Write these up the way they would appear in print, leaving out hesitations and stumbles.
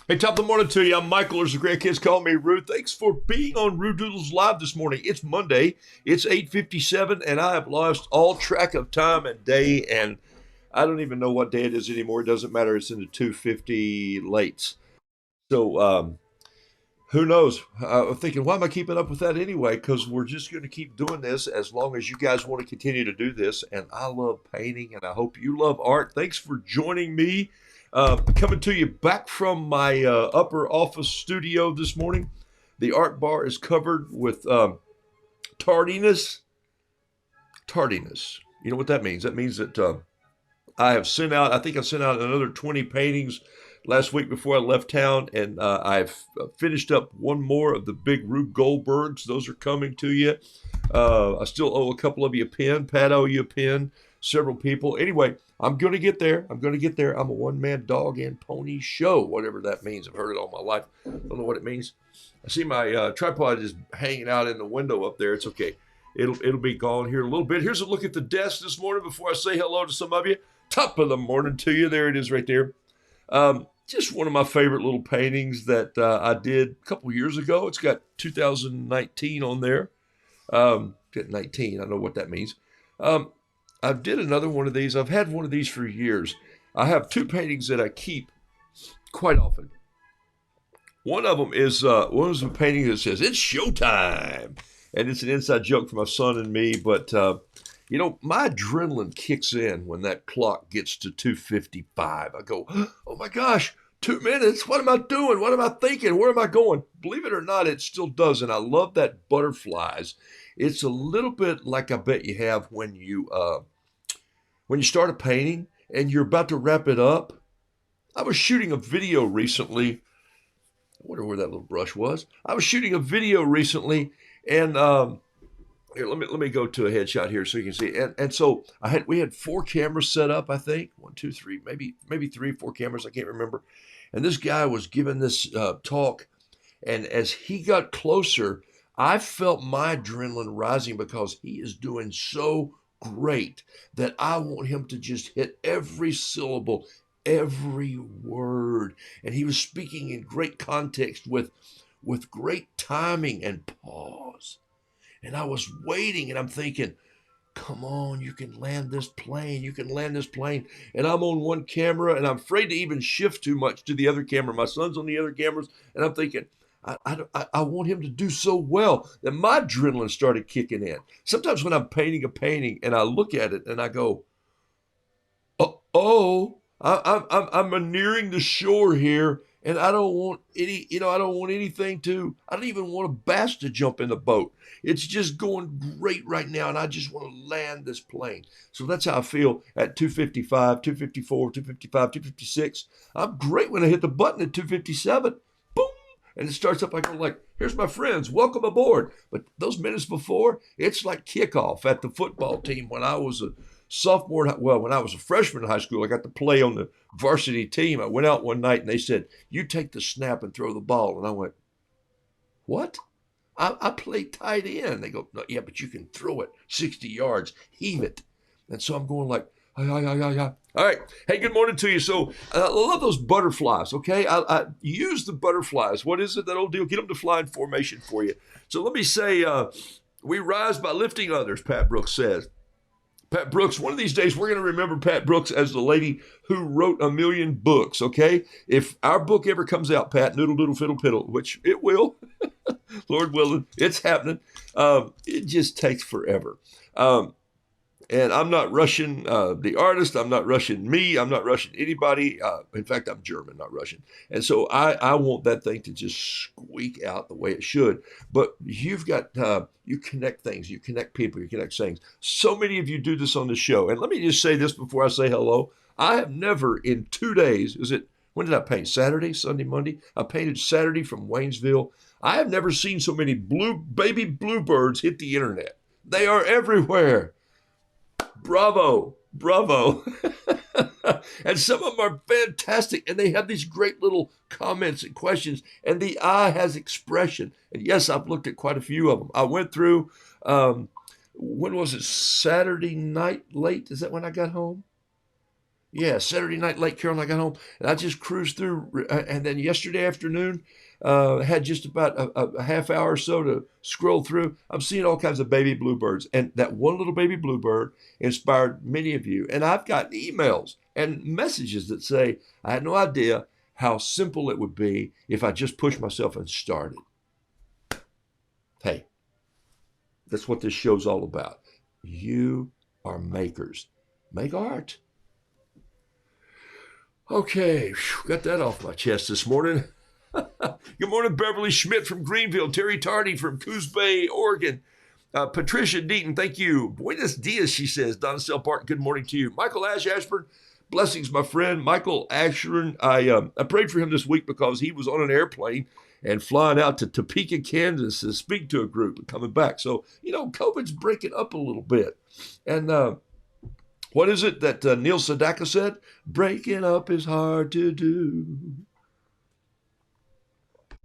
Hey, top of the morning to you. I'm Michael, as the grandkids call me, Roo. Thanks for being on Roodoodles Live this morning. It's Monday. It's 8:57, and I have lost all track of time and day, and I don't even know what day it is anymore. It doesn't matter. It's in the 2:50 lates. So, who knows? I'm thinking, why am I keeping up with that anyway? Because we're just going to keep doing this as long as you guys want to continue to do this. And I love painting, and I hope you love art. Thanks for joining me. Coming to you back from my upper office studio this morning. The art bar is covered with tardiness. Tardiness. You know what that means? That means that I think I sent out another 20 paintings last week before I left town, and I've finished up one more of the big Rube Goldbergs. Those are coming to you. I still owe a couple of you a pen. Pat owe you a pen. Several people. Anyway, I'm going to get there. I'm a one-man dog and pony show, whatever that means. I've heard it all my life. Don't know what it means. I see my tripod is hanging out in the window up there. It's okay. It'll be gone here in a little bit. Here's a look at the desk this morning before I say hello to some of you. Top of the morning to you. There it is right there. Just one of my favorite little paintings that I did a couple years ago. It's got 2019 on there. 19, I know what that means. I did another one of these. I've had one of these for years. I have two paintings that I keep quite often. One of them is a painting that says, "It's showtime." And it's an inside joke for my son and me. But, my adrenaline kicks in when that clock gets to 2:55. I go, oh my gosh, 2 minutes. What am I doing? What am I thinking? Where am I going? Believe it or not, it still does. And I love that butterflies. It's a little bit like I bet you have when you start a painting and you're about to wrap it up. I was shooting a video recently. I wonder where that little brush was. I was shooting a video recently, and here, let me go to a headshot here so you can see. And so we had 4 cameras set up, I think. 1, 2, 3, maybe 3, 4 cameras. I can't remember. And this guy was giving this talk, and as he got closer, I felt my adrenaline rising because he is doing so great that I want him to just hit every syllable, every word. And he was speaking in great context with great timing and pause. And I was waiting, and I'm thinking, come on, you can land this plane. You can land this plane. And I'm on one camera, and I'm afraid to even shift too much to the other camera. My son's on the other cameras, and I'm thinking, I want him to do so well that my adrenaline started kicking in. Sometimes when I'm painting a painting and I look at it and I go, I'm nearing the shore here, and I don't want I don't even want a bass to jump in the boat. It's just going great right now, and I just want to land this plane. So that's how I feel at 2:55, 2:54, 2:55, 2:56. I'm great when I hit the button at 2:57. Boom! And it starts up, I go like, here's my friends, welcome aboard. But those minutes before, it's like kickoff at the football team when I was a sophomore. Well, when I was a freshman in high school, I got to play on the varsity team. I went out one night and they said, you take the snap and throw the ball. And I went, what? I play tight end. They go, no, yeah, but you can throw it 60 yards, heave it. And so I'm going like, yeah. All right. Hey, good morning to you. So I love those butterflies, okay? I use the butterflies. What is it, that old deal? Get them to fly in formation for you. So let me say, we rise by lifting others, Pat Brooks says. Pat Brooks, one of these days, we're going to remember Pat Brooks as the lady who wrote 1 million books, okay? If our book ever comes out, Pat, Noodle Doodle Fiddle Piddle, which it will, Lord willing, it's happening. It just takes forever. And I'm not rushing the artist. I'm not rushing me. I'm not rushing anybody. In fact, I'm German, not Russian. And so I want that thing to just squeak out the way it should. But you've got, you connect things, you connect people, you connect things. So many of you do this on the show. And let me just say this before I say hello. I have never in 2 days, when did I paint? Saturday, Sunday, Monday? I painted Saturday from Waynesville. I have never seen so many baby bluebirds hit the internet. They are everywhere. Bravo. And some of them are fantastic, and they have these great little comments and questions, and the eye has expression. And yes, I've looked at quite a few of them. I went through, when was it? Saturday night late? Is that when I got home? Yeah, Saturday night, Lake Carolina, I got home and I just cruised through. And then yesterday afternoon, had just about a half hour or so to scroll through. I'm seeing all kinds of baby bluebirds. And that one little baby bluebird inspired many of you. And I've gotten emails and messages that say, I had no idea how simple it would be if I just pushed myself and started. Hey, that's what this show's all about. You are makers. Make art. Okay, got that off my chest this morning. Good morning, Beverly Schmidt from Greenville, Terry Tardy from Coos Bay, Oregon. Patricia Deaton, thank you. Buenos dias, she says. Donna Sell Park, good morning to you. Michael Ashburn, blessings, my friend. Michael Ashburn, I prayed for him this week because he was on an airplane and flying out to Topeka, Kansas to speak to a group and coming back. So, COVID's breaking up a little bit. And what is it that Neil Sedaka said? Breaking up is hard to do.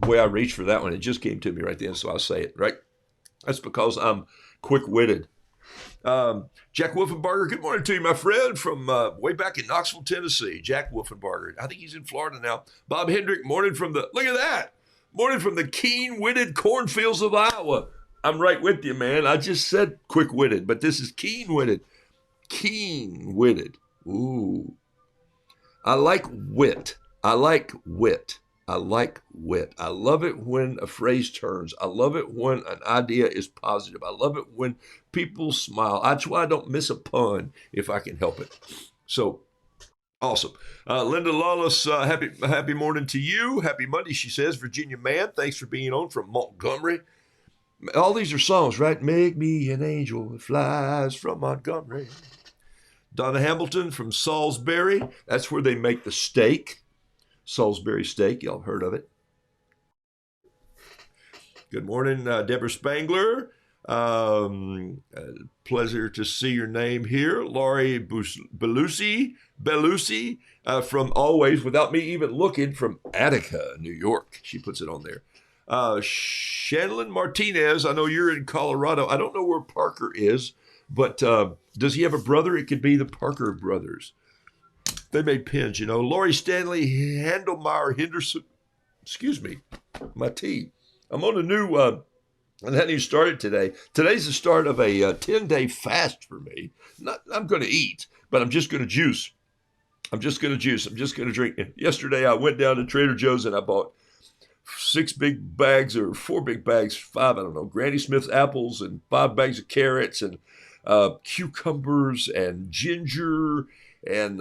Boy, I reached for that one. It just came to me right then, so I'll say it, right? That's because I'm quick-witted. Jack Wolfenbarger, good morning to you, my friend, from way back in Knoxville, Tennessee. Jack Wolfenbarger. I think he's in Florida now. Bob Hendrick, morning from the, look at that, morning from the keen-witted cornfields of Iowa. I'm right with you, man. I just said quick-witted, but this is keen-witted. Keen-witted. Ooh. I like wit. I like wit. I like wit. I love it when a phrase turns. I love it when an idea is positive. I love it when people smile. That's why I don't miss a pun if I can help it. So, awesome. Linda Lawless, happy morning to you. Happy Monday, she says. Virginia Man, thanks for being on from Montgomery. All these are songs, right? Make me an angel that flies from Montgomery. Donna Hamilton from Salisbury. That's where they make the steak. Salisbury steak. Y'all heard of it. Good morning, Deborah Spangler. Pleasure to see your name here. Laurie Belusi from Always, without me even looking, from Attica, New York. She puts it on there. Shanlon Martinez, I know you're in Colorado. I don't know where Parker is, but does he have a brother? It could be the Parker brothers. They made pins, Lori Stanley Handelmeyer Henderson. Excuse me, my tea. I'm on a new, and hadn't even started today. Today's the start of a 10-day fast for me. I'm going to eat, but I'm just going to juice. I'm just going to drink. Yesterday, I went down to Trader Joe's and I bought 4 big bags, 5, I don't know, Granny Smith's apples and 5 bags of carrots and cucumbers and ginger and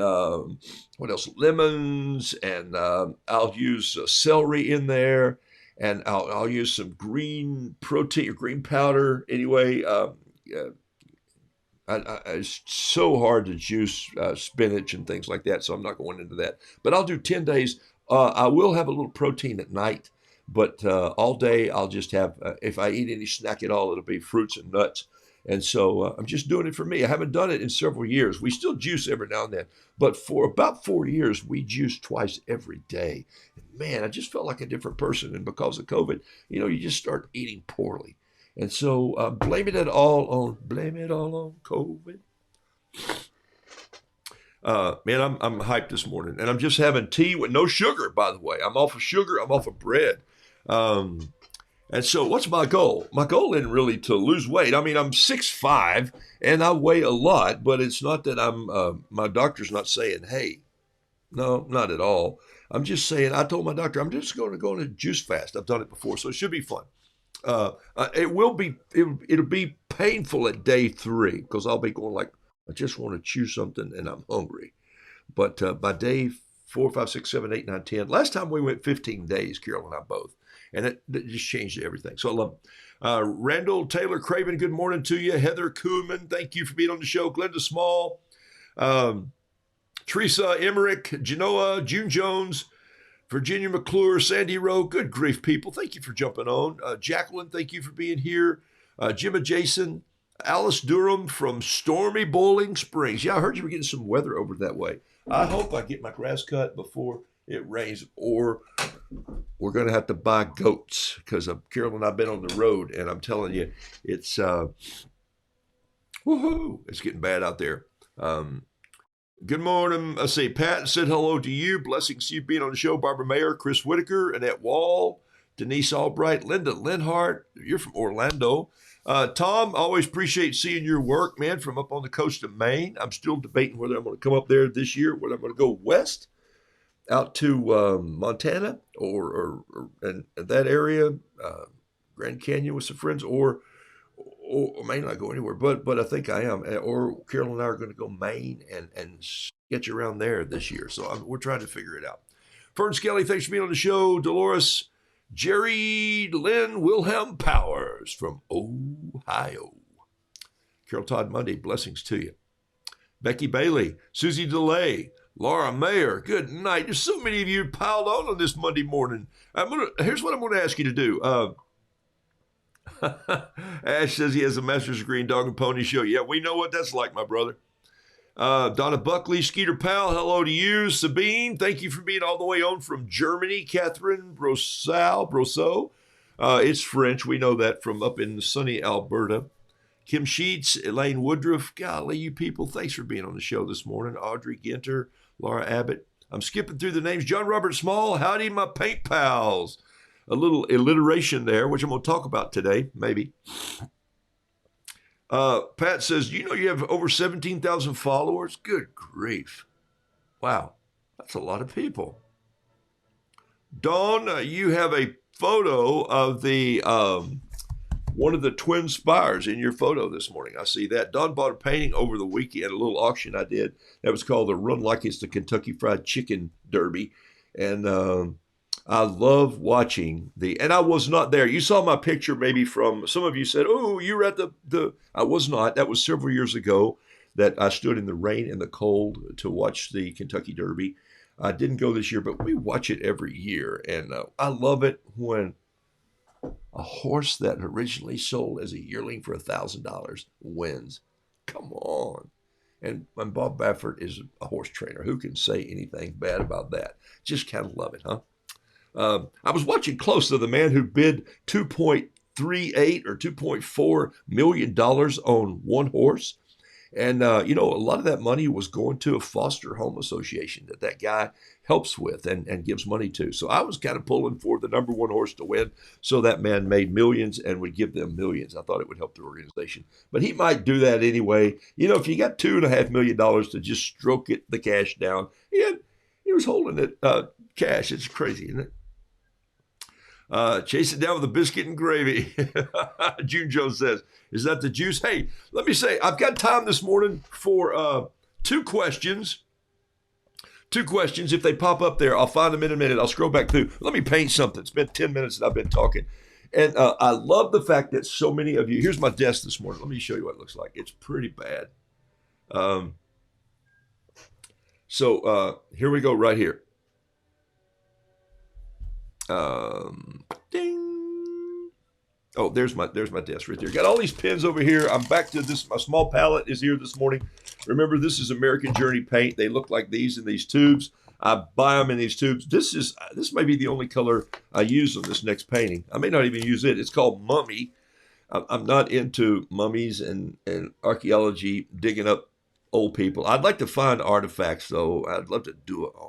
what else? Lemons, and I'll use celery in there, and I'll use some green protein or green powder. Anyway, it's so hard to juice spinach and things like that, so I'm not going into that. But I'll do 10 days. I will have a little protein at night, but all day I'll just have, if I eat any snack at all, it'll be fruits and nuts. And so I'm just doing it for me. I haven't done it in several years. We still juice every now and then, but for about 4 years, we juice twice every day. And man, I just felt like a different person. And because of COVID, you just start eating poorly. And so blame it all on COVID. Man, I'm hyped this morning, and I'm just having tea with no sugar, by the way. I'm off of sugar. I'm off of bread. And so what's my goal? My goal isn't really to lose weight. I mean, I'm 6'5", and I weigh a lot, but it's not that my doctor's not saying, hey, no, not at all. I'm just saying, I told my doctor, I'm just going to go on a juice fast. I've done it before, so it should be fun. It'll be painful at day 3 because I'll be going like, I just want to chew something and I'm hungry. But by day 4, 5, 6, 7, 8, 9, 10, last time we went 15 days, Carol and I both. And it just changed everything. So I love it. Randall Taylor Craven, good morning to you. Heather Kuhlman, thank you for being on the show. Glenda Small, Teresa Emmerich, Genoa, June Jones, Virginia McClure, Sandy Rowe. Good grief, people. Thank you for jumping on. Jacqueline, thank you for being here. Jim Jason, Alice Durham from stormy Bowling Springs. Yeah, I heard you were getting some weather over that way. I hope I get my grass cut before it rains, or we're going to have to buy goats because Carol and I have been on the road, and I'm telling you, it's woohoo! It's getting bad out there. Good morning. Let's see. Pat said hello to you. Blessings to you being on the show. Barbara Mayer, Chris Whitaker, Annette Wall, Denise Albright, Linda Linhart. You're from Orlando. Tom, always appreciate seeing your work, man, from up on the coast of Maine. I'm still debating whether I'm going to come up there this year, whether I'm going to go west out to Montana or and that area, Grand Canyon with some friends, or may not go anywhere, but I think I am. Or Carol and I are going to go Maine and sketch around there this year. So we're trying to figure it out. Fern Skelly, thanks for being on the show. Dolores, Jerry, Lynn, Wilhelm Powers from Ohio. Carol Todd Monday, blessings to you. Becky Bailey, Susie DeLay, Laura Mayer, good night. There's so many of you piled on this Monday morning. Here's what I'm going to ask you to do. Ash says he has a master's degree in dog and pony show. Yeah, we know what that's like, my brother. Donna Buckley, Skeeter Powell, hello to you. Sabine, thank you for being all the way on from Germany. Catherine Brosseau. It's French. We know that from up in sunny Alberta. Kim Sheets, Elaine Woodruff. Golly, you people, thanks for being on the show this morning. Audrey Ginter, Laura Abbott. I'm skipping through the names. John Robert Small, howdy, my paint pals. A little alliteration there, which I'm going to talk about today, maybe. Pat says, you have over 17,000 followers? Good grief. Wow, that's a lot of people. Dawn, you have a photo of the one of the twin spires in your photo this morning. I see that. Dawn bought a painting over the weekend, a little auction I did. That was called the Run Like It's the Kentucky Fried Chicken Derby. And I love watching and I was not there. You saw my picture maybe from, some of you said, oh, you were at I was not. That was several years ago that I stood in the rain and the cold to watch the Kentucky Derby. I didn't go this year, but we watch it every year. And I love it when a horse that originally sold as a yearling for $1,000 wins. Come on. And Bob Baffert is a horse trainer. Who can say anything bad about that? Just kind of love it, huh? I was watching close to the man who bid $2.38 or $2.4 million on one horse. And, a lot of that money was going to a foster home association that guy helps with and gives money to. So I was kind of pulling for the number one horse to win. So that man made millions and would give them millions. I thought it would help the organization. But he might do that anyway. If you got $2.5 million to just stroke the cash down, he was holding it cash. It's crazy, isn't it? Chase it down with a biscuit and gravy. June Jones says, is that the juice? Hey, let me say, I've got time this morning for two questions. Two questions. If they pop up there, I'll find them in a minute. I'll scroll back through. Let me paint something. It's been 10 minutes that I've been talking. And I love the fact that so many of you, here's my desk this morning. Let me show you what it looks like. It's pretty bad. So here we go right here. Ding. Oh, there's my desk right there. Got all these pens over here. I'm back to this. My small palette is here this morning. Remember, this is American Journey paint. They look like these in these tubes. I buy them in these tubes. This may be the only color I use on this next painting. I may not even use it. It's called Mummy. I'm not into mummies and archaeology, digging up old people. I'd like to find artifacts, though. I'd love to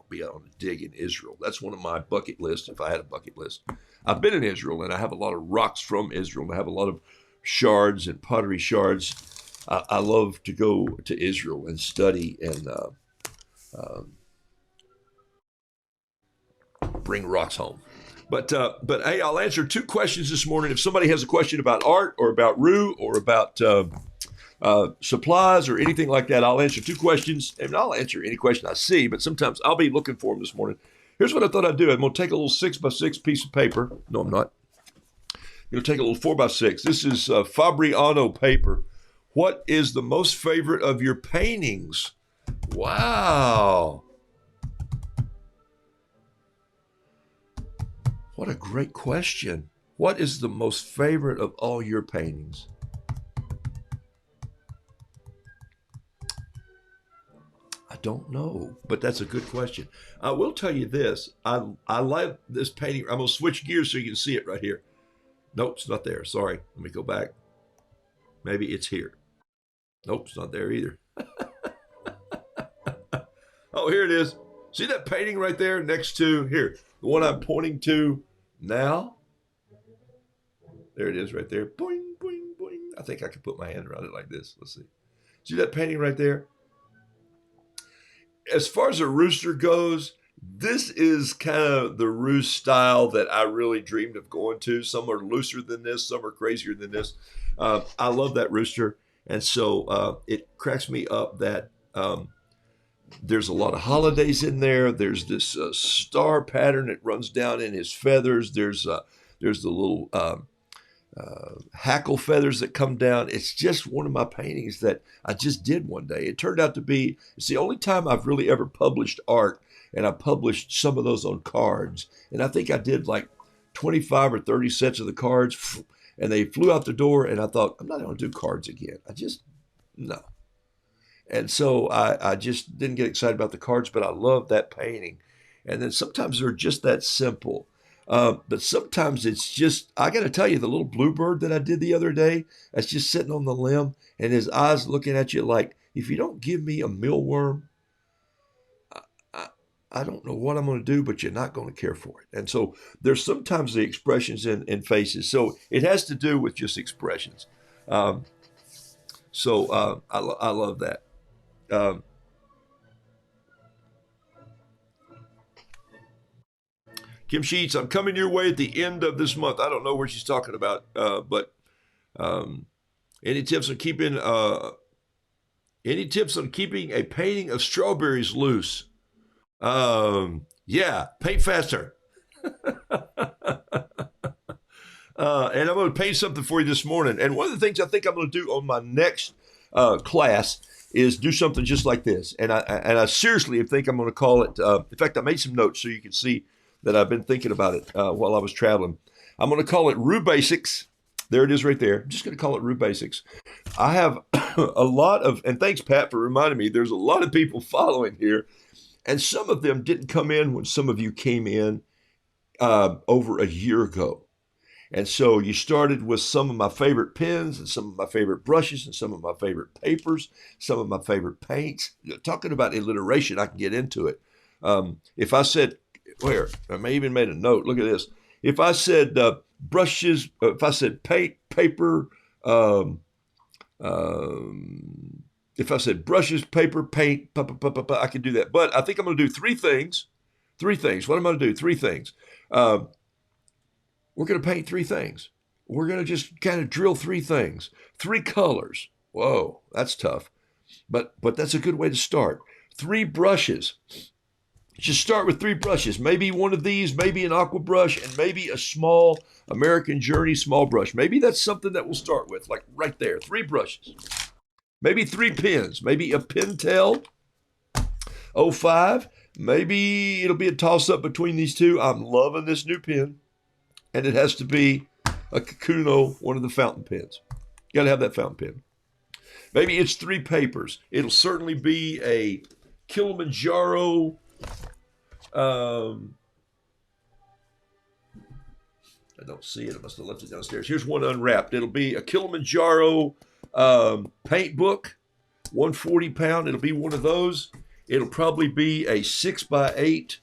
be on a dig in Israel. That's one of my bucket lists, if I had a bucket list. I've been in Israel, and I have a lot of rocks from Israel, and I have a lot of shards and pottery shards. I love to go to Israel and study and bring rocks home. But hey, I'll answer two questions this morning. If somebody has a question about art or about Roo or about supplies or anything like that, I'll answer two questions. And I'll answer any question I see, but sometimes I'll be looking for them this morning. Here's what I thought I'd do. I'm going to take a little 6x6 piece of paper. No, I'm not. I'm going to take a little 4x6. This is Fabriano paper. What is the most favorite of your paintings? Wow. What a great question. What is the most favorite of all your paintings? I don't know, but that's a good question. I will tell you this. I like this painting. I'm going to switch gears so you can see it right here. Nope, it's not there. Sorry. Let me go back. Maybe it's here. Nope, it's not there either. Oh, here it is. See that painting right there next to, here, the one I'm pointing to now? There it is right there. Boing, boing, boing. I think I can put my hand around it like this. Let's see. See that painting right there? As far as a rooster goes, this is kind of the roost style that I really dreamed of going to. Some are looser than this, some are crazier than this. I love that rooster. And so it cracks me up that there's a lot of holidays in there. There's this star pattern that runs down in his feathers. There's the little hackle feathers that come down. It's just one of my paintings that I just did one day. It turned out to be, it's the only time I've really ever published art, and I published some of those on cards. And I think I did like 25 or 30 sets of the cards, and they flew out the door, and I thought, I'm not going to do cards again. No. And so I just didn't get excited about the cards, but I love that painting. And then sometimes they're just that simple. But sometimes it's just, I got to tell you, the little bluebird that I did the other day, that's just sitting on the limb and his eyes looking at you like, if you don't give me a mealworm, I don't know what I'm going to do, but you're not going to care for it. And so there's sometimes the expressions in faces. So it has to do with just expressions. I love that. Kim Sheets, I'm coming your way at the end of this month. I don't know where she's talking about, but any tips on keeping a painting of strawberries loose? Yeah, paint faster. And I'm going to paint something for you this morning. And one of the things I think I'm going to do on my next class is do something just like this. And I seriously think I'm going to call it, in fact, I made some notes so you can see that I've been thinking about it while I was traveling. I'm going to call it Roo Basics. There it is right there. I'm just going to call it Roo Basics. I have a lot of, and thanks, Pat, for reminding me, there's a lot of people following here. And some of them didn't come in when some of you came in over a year ago. And so you started with some of my favorite pens and some of my favorite brushes and some of my favorite papers, some of my favorite paints. Talking about alliteration, I can get into it. If I said, I may even made a note. Look at this. If I said brushes, if I said paint, paper, if I said brushes, paper, paint, I could do that. But I think I'm going to do three things. What am I going to do? Three things. We're going to paint three things. We're going to just kind of drill three things. Three colors. Whoa, that's tough. But that's a good way to start. Three brushes. Just start with three brushes. Maybe one of these, maybe an aqua brush, and maybe a small American Journey small brush. Maybe that's something that we'll start with, like right there. Three brushes. Maybe three pens. Maybe a Pentel 05. Maybe it'll be a toss-up between these two. I'm loving this new pen. And it has to be a Kakuno, one of the fountain pens. You got to have that fountain pen. Maybe it's three papers. It'll certainly be a Kilimanjaro. I don't see it. I must have left it downstairs. Here's one unwrapped. It'll be a Kilimanjaro paint book, 140 pound. It'll be one of those. It'll probably be a 6x8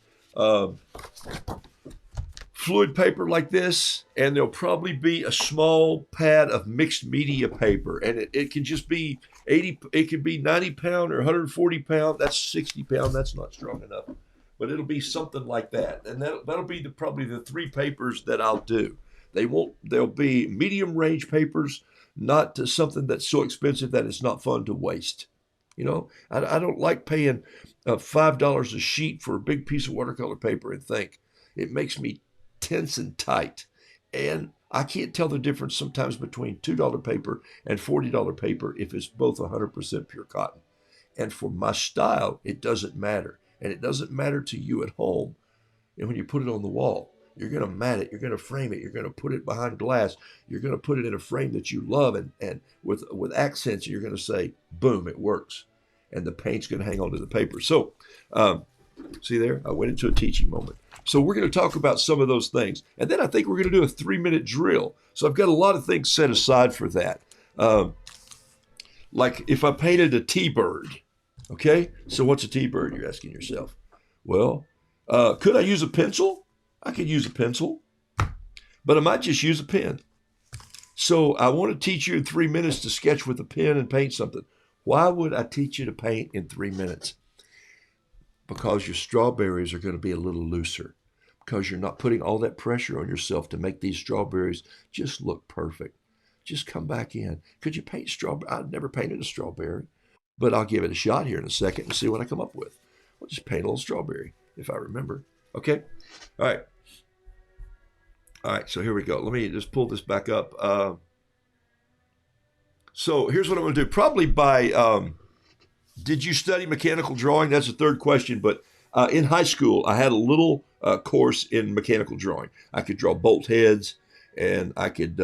fluid paper like this, and there'll probably be a small pad of mixed media paper, and it can just be 80. It could be 90 pound or 140 pound. That's 60 pound. That's not strong enough, but it'll be something like that, and that'll be probably the three papers that I'll do. They'll be medium range papers, not to something that's so expensive that it's not fun to waste. You know, I don't like paying $5 a sheet for a big piece of watercolor paper and think. It makes me tense and tight. And I can't tell the difference sometimes between $2 paper and $40 paper if it's both 100% pure cotton. And for my style, it doesn't matter. And it doesn't matter to you at home. And when you put it on the wall, you're going to mat it, you're going to frame it, you're going to put it behind glass, you're going to put it in a frame that you love and with accents, you're going to say, boom, it works. And the paint's going to hang onto the paper. So, see there? I went into a teaching moment. So we're going to talk about some of those things. And then I think we're going to do a 3-minute drill. So I've got a lot of things set aside for that. Like if I painted a T-bird, Okay, so what's a T-bird, you're asking yourself? Well, could I use a pencil? I could use a pencil, but I might just use a pen. So I want to teach you in 3 minutes to sketch with a pen and paint something. Why would I teach you to paint in 3 minutes? Because your strawberries are going to be a little looser, because you're not putting all that pressure on yourself to make these strawberries just look perfect. Just come back in. Could you paint strawberry? I've never painted a strawberry, but I'll give it a shot here in a second and see what I come up with. I'll just paint a little strawberry if I remember. Okay? All right. All right, so here we go. Let me just pull this back up. So here's what I'm going to do. Probably by, did you study mechanical drawing? That's the third question. But in high school, I had a little course in mechanical drawing. I could draw bolt heads, and I could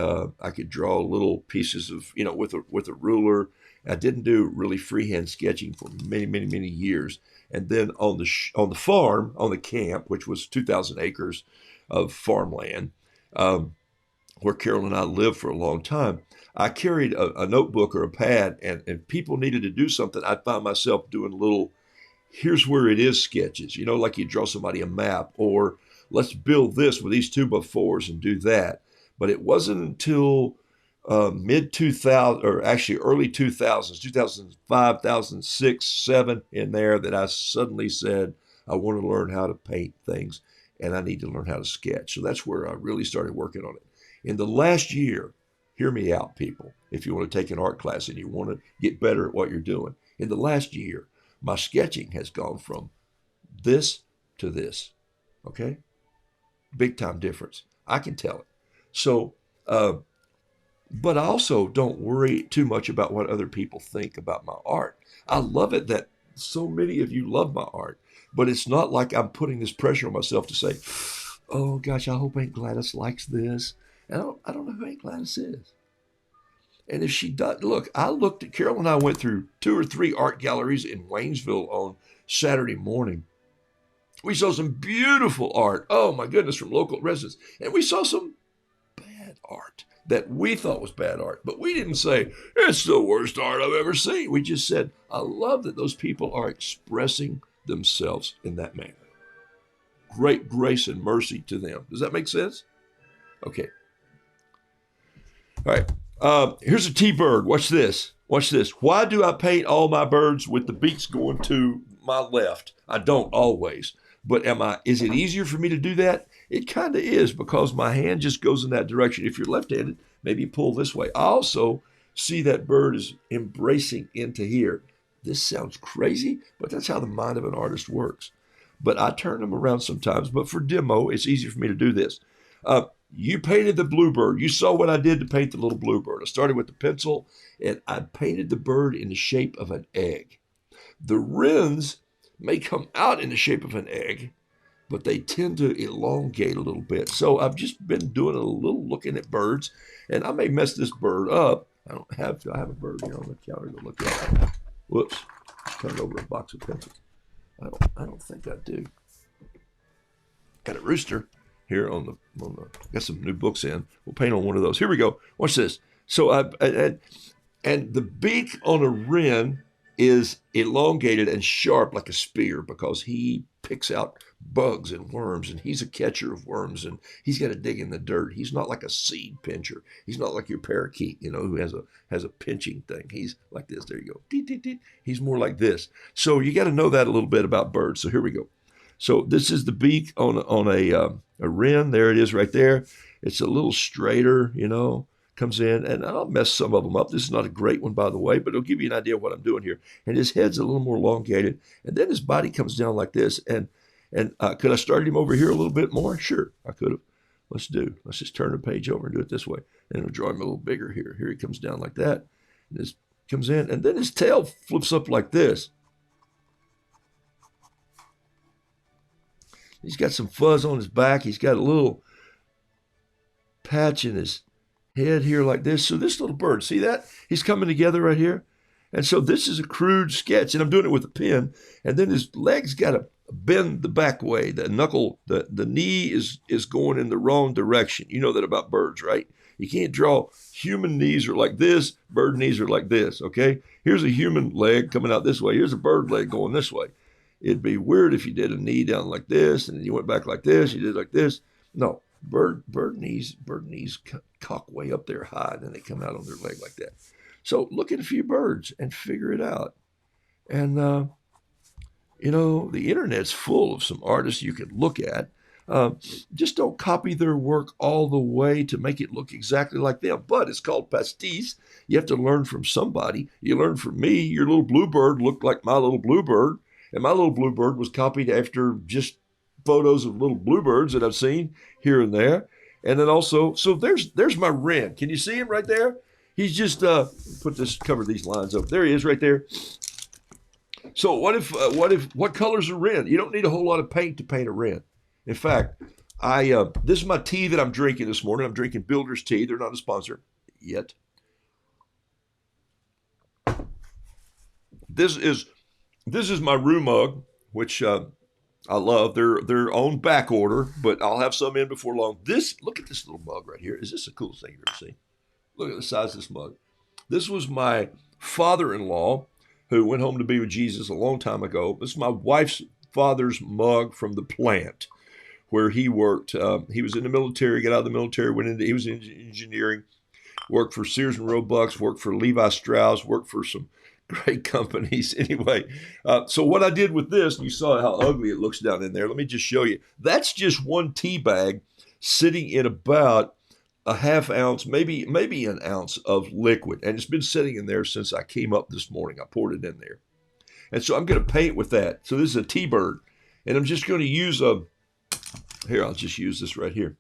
draw little pieces of, with a ruler. I didn't do really freehand sketching for many years. And then on the farm, on the camp, which was 2,000 acres of farmland, where Carol and I lived for a long time, I carried a notebook or a pad, and if people needed to do something, I'd find myself doing little, here's where it is sketches, like you draw somebody a map, or let's build this with these 2x4s and do that. But it wasn't until mid 2000, or actually early 2000s, 2005, 2006, 7 in there, that I suddenly said, I want to learn how to paint things, and I need to learn how to sketch. So that's where I really started working on it. In the last year, hear me out, people, if you want to take an art class and you want to get better at what you're doing. In the last year, my sketching has gone from this to this, okay? Big time difference. I can tell it. So, but I also don't worry too much about what other people think about my art. I love it that so many of you love my art, but it's not like I'm putting this pressure on myself to say, oh gosh, I hope Aunt Gladys likes this. And I don't know who Aunt Gladys is. And if she does, look, Carol and I went through 2 or 3 art galleries in Waynesville on Saturday morning. We saw some beautiful art. Oh my goodness, from local residents. And we saw some bad art that we thought was bad art. But we didn't say, it's the worst art I've ever seen. We just said, I love that those people are expressing themselves in that manner. Great grace and mercy to them. Does that make sense? Okay. All right. Here's a T-bird. Watch this. Watch this. Why do I paint all my birds with the beaks going to my left? I don't always. But is it easier for me to do that? It kind of is, because my hand just goes in that direction. If you're left-handed, maybe pull this way. I also see that bird is embracing into here. This sounds crazy, but that's how the mind of an artist works. But I turn them around sometimes. But for demo, it's easier for me to do this. You painted the bluebird. You saw what I did to paint the little bluebird. I started with the pencil, and I painted the bird in the shape of an egg. The wrens may come out in the shape of an egg, but they tend to elongate a little bit. So I've just been doing a little looking at birds, and I may mess this bird up. I have a bird here on the counter to look at. Whoops, turned over a box of pencils. I don't think I do. Got a rooster here on the got some new books in. We'll paint on one of those. Here we go. Watch this. So and the beak on a wren is elongated and sharp like a spear, because he picks out bugs and worms, and he's a catcher of worms, and he's got to dig in the dirt. He's not like a seed pincher. He's not like your parakeet, who has a pinching thing. He's like this. There you go. Deet, deet, deet. He's more like this. So you got to know that a little bit about birds. So here we go. So this is the beak on a wren. There it is right there. It's a little straighter, comes in, and I'll mess some of them up. This is not a great one, by the way, but it'll give you an idea of what I'm doing here. And his head's a little more elongated, and then his body comes down like this. And could I start him over here a little bit more? Sure, I could have. Let's just turn the page over and do it this way. And it'll draw him a little bigger here. Here he comes down like that. And this comes in, and then his tail flips up like this. He's got some fuzz on his back. He's got a little patch in his head here like this. So this little bird, see that? He's coming together right here. And so this is a crude sketch, and I'm doing it with a pen. And then his legs got to bend the back way. The knuckle, the knee is going in the wrong direction. You know that about birds, right? You can't draw human knees are like this, bird knees are like this, okay? Here's a human leg coming out this way. Here's a bird leg going this way. It'd be weird if you did a knee down like this, and then you went back like this, you did like this. No, bird knees cock way up there high, and then they come out on their leg like that. So look at a few birds and figure it out. And, you know, the internet's full of some artists you can look at. Just don't copy their work all the way to make it look exactly like them. But it's called pastiche. You have to learn from somebody. You learn from me. Your little bluebird looked like my little bluebird, and my little bluebird was copied after just photos of little bluebirds that I've seen here and there. And then also, so there's my wren. Can you see him right there? He's just cover these lines up. There he is right there. So what color's a wren? You don't need a whole lot of paint to paint a wren. In fact, this is my tea that I'm drinking this morning. I'm drinking Builder's Tea. They're not a sponsor yet. This is my Roo mug, which I love. They're on back order, but I'll have some in before long. Look at this little mug right here. Is this the coolest thing you've ever seen? Look at the size of this mug. This was my father-in-law who went home to be with Jesus a long time ago. This is my wife's father's mug from the plant where he worked. He was in the military, got out of the military, he was in engineering, worked for Sears and Roebuck, worked for Levi Strauss, worked for some great companies. Anyway, so what I did with this, you saw how ugly it looks down in there. Let me just show you. That's just one tea bag sitting in about a half ounce, maybe an ounce of liquid. And it's been sitting in there since I came up this morning. I poured it in there. And so I'm going to paint with that. So this is a T-bird. And I'm just going to use I'll just use this right here.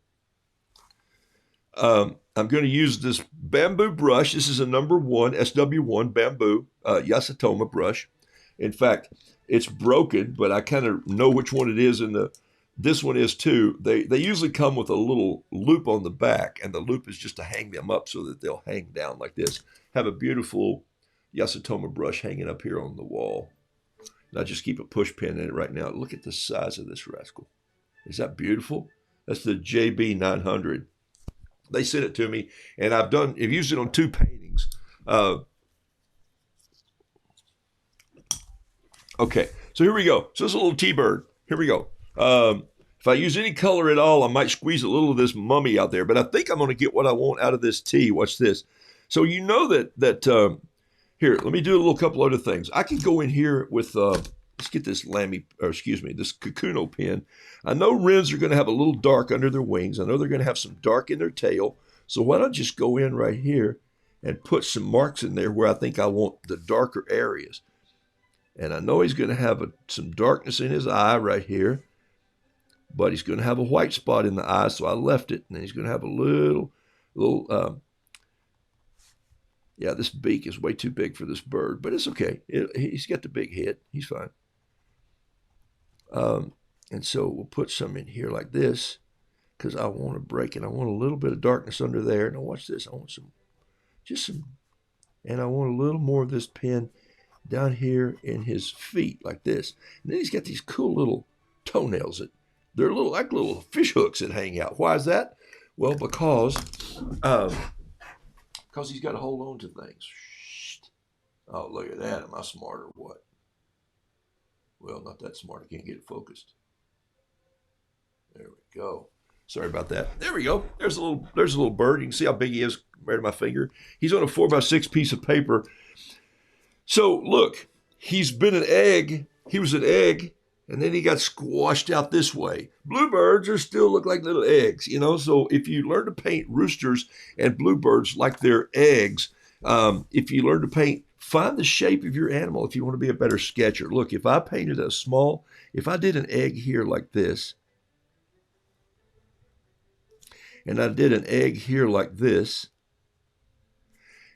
I'm going to use this bamboo brush. This is a number 1, SW1 bamboo Yasutoma brush. In fact, it's broken, but I kind of know which one it is, and this one is too. They usually come with a little loop on the back, and the loop is just to hang them up so that they'll hang down like this. Have a beautiful Yasutoma brush hanging up here on the wall. And I just keep a push pin in it right now. Look at the size of this rascal. Is that beautiful? That's the JB 900. They sent it to me, and I've used it on 2 paintings. Okay, so here we go. So this is a little T-bird. Here we go. If I use any color at all, I might squeeze a little of this mummy out there, but I think I'm going to get what I want out of this tea. Watch this. So you know that here, let me do a couple other things. I can go in here with, let's get this this Kakuno pen. I know wrens are going to have a little dark under their wings. I know they're going to have some dark in their tail. So why don't I just go in right here and put some marks in there where I think I want the darker areas. And I know he's going to have some darkness in his eye right here, but he's going to have a white spot in the eye, so I left it. And then he's going to have a little, yeah, this beak is way too big for this bird, but it's okay. He's got the big head. He's fine. And so we'll put some in here like this because I want to break it. I want a little bit of darkness under there. Now watch this. I want and I want a little more of this pen down here in his feet like this. And then he's got these cool little toenails they're like little fish hooks that hang out. Why is that? Well, because he's got to hold on to things. Oh, look at that. Am I smart or what? Well, not that smart. I can't get it focused. There we go. Sorry about that. There we go. There's a little bird. You can see how big he is compared to my finger. He's on a 4x6 piece of paper. So look, he's been an egg. He was an egg, and then he got squashed out this way. Bluebirds still look like little eggs, you know. So if you learn to paint roosters and bluebirds like they're eggs, if you learn to paint, find the shape of your animal if you want to be a better sketcher. Look, if I painted if I did an egg here like this, and I did an egg here like this,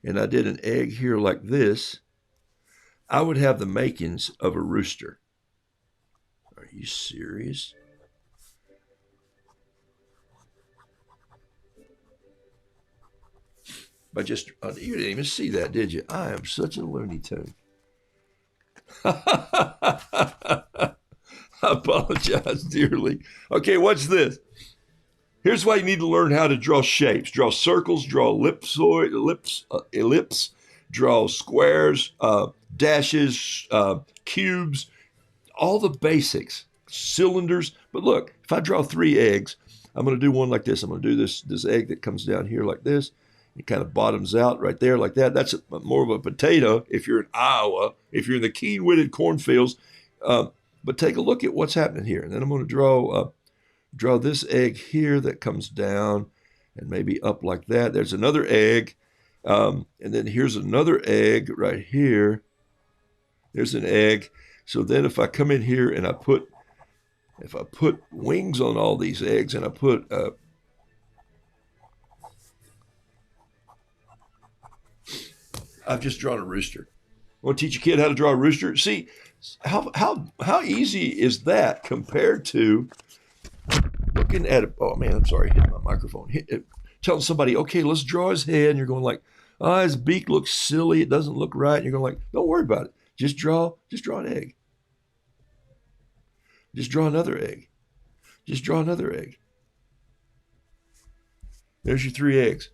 and I did an egg here like this, I would have the makings of a rooster. Are you serious? You didn't even see that, did you? I am such a Looney Tune. I apologize dearly. Okay, watch this. Here's why you need to learn how to draw shapes. Draw circles, draw ellipse, draw squares, dashes, cubes, all the basics, cylinders. But look, if I draw 3 eggs, I'm going to do one like this. I'm going to do this egg that comes down here like this. It kind of bottoms out right there like that. That's more of a potato if you're in Iowa, if you're in the keen-witted cornfields. But take a look at what's happening here. And then I'm going to draw this egg here that comes down and maybe up like that. There's another egg. And then here's another egg right here. There's an egg. So then if I come in here and if I put wings on all these eggs and I put I've just drawn a rooster. Want to teach a kid how to draw a rooster? See, how easy is that compared to looking at it? Oh man, I'm sorry, hitting my microphone. Telling somebody, okay, let's draw his head, and you're going like, oh, his beak looks silly. It doesn't look right. And you're going like, don't worry about it. Just draw an egg. Just draw another egg. Just draw another egg. There's your 3 eggs.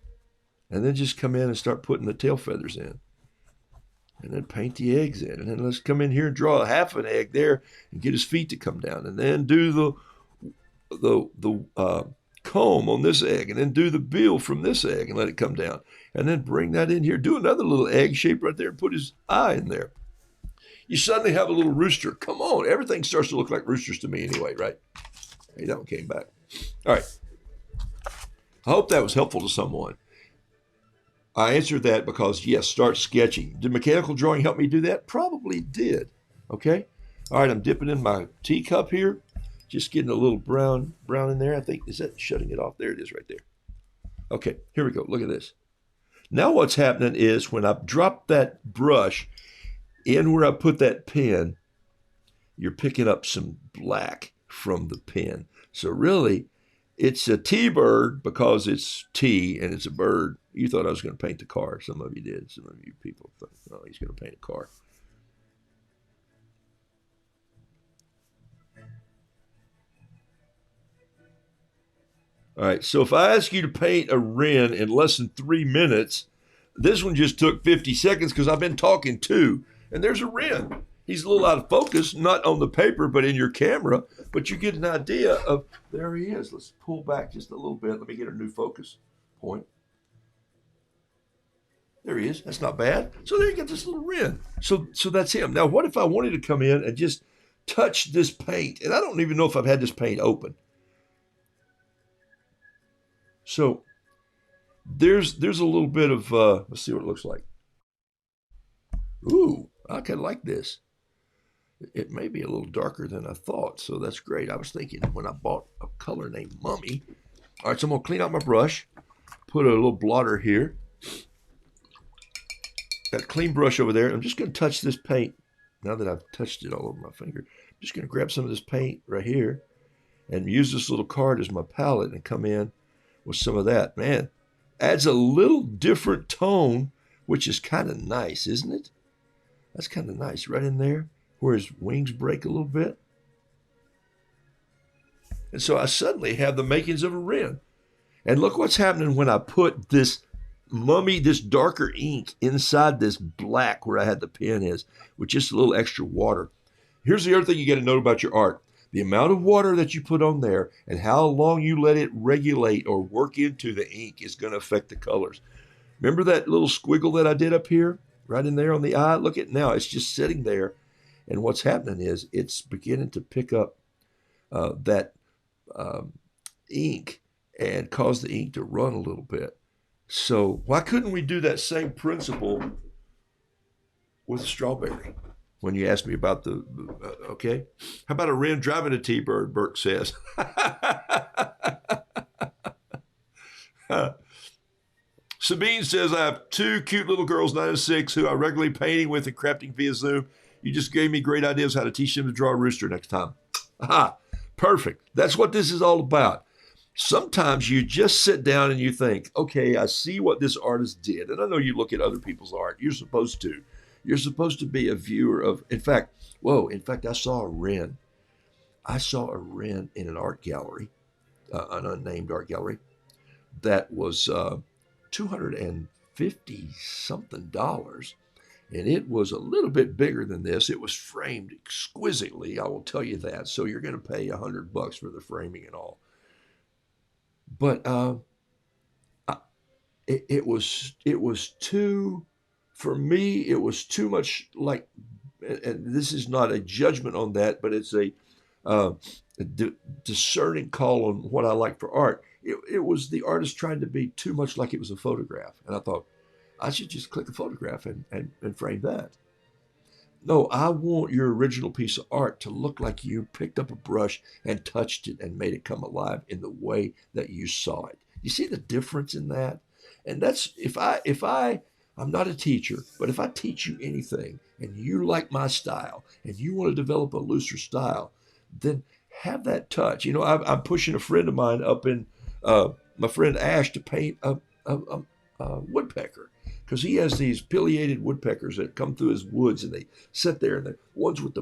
And then just come in and start putting the tail feathers in. And then paint the eggs in. And then let's come in here and draw half an egg there and get his feet to come down. And then do the comb on this egg. And then do the bill from this egg and let it come down. And then bring that in here. Do another little egg shape right there and put his eye in there. You suddenly have a little rooster. Come on. Everything starts to look like roosters to me anyway, right? Hey, that one came back. All right. I hope that was helpful to someone. I answered that because, yes, start sketching. Did mechanical drawing help me do that? Probably did. Okay? All right, I'm dipping in my teacup here. Just getting a little brown in there. I think, is that shutting it off? There it is right there. Okay, here we go. Look at this. Now what's happening is when I drop that brush in where I put that pen, you're picking up some black from the pen. So really, it's a T-bird because it's T and it's a bird. You thought I was going to paint the car. Some of you did. Some of you people thought, oh, he's going to paint a car. All right, so if I ask you to paint a wren in less than 3 minutes, this one just took 50 seconds because I've been talking too. And there's a wren. He's a little out of focus, not on the paper, but in your camera. But you get an idea of, there he is. Let's pull back just a little bit. Let me get a new focus point. There he is. That's not bad. So there you get this little wren. So that's him. Now, what if I wanted to come in and just touch this paint? And I don't even know if I've had this paint open. So there's a little bit of, let's see what it looks like. Ooh, I kind of like this. It may be a little darker than I thought, so that's great. I was thinking when I bought a color named Mummy. All right, so I'm going to clean out my brush, put a little blotter here. Got a clean brush over there. I'm just going to touch this paint. Now that I've touched it all over my finger, I'm just going to grab some of this paint right here and use this little card as my palette and come in with some of that. Man, adds a little different tone, which is kind of nice, isn't it? That's kind of nice right in there where his wings break a little bit. And so I suddenly have the makings of a wren. And look what's happening when I put this Mummy, this darker ink inside this black where I had the pen is with just a little extra water. Here's the other thing you got to know about your art. The amount of water that you put on there and how long you let it regulate or work into the ink is going to affect the colors. Remember that little squiggle that I did up here? Right in there on the eye? Look at it now. It's just sitting there. And what's happening is it's beginning to pick up that ink and cause the ink to run a little bit. So why couldn't we do that same principle with strawberry? When you asked me about the okay. How about a wren driving a T-bird, Burke says. Sabine says, I have 2 cute little girls, 9 and 6, who I regularly painting with and crafting via Zoom. You just gave me great ideas how to teach them to draw a rooster next time. Aha, perfect. That's what this is all about. Sometimes you just sit down and you think, okay, I see what this artist did. And I know you look at other people's art. You're supposed to. You're supposed to be a viewer of, in fact, I saw a wren. I saw a wren in an art gallery. an unnamed art gallery that was $250 something, and it was a little bit bigger than this. It was framed exquisitely, I will tell you that. So you're going to pay $100 for the framing and all. But it was too, for me, it was too much like, and this is not a judgment on that, but it's a discerning call on what I like for art. It was the artist trying to be too much like it was a photograph. And I thought, I should just click a photograph and frame that. No, I want your original piece of art to look like you picked up a brush and touched it and made it come alive in the way that you saw it. You see the difference in that? And that's, I'm not a teacher, but if I teach you anything and you like my style and you want to develop a looser style, then have that touch. I'm pushing a friend of mine up in, my friend Ash, to paint a woodpecker, because he has these pileated woodpeckers that come through his woods, and they sit there, and the ones with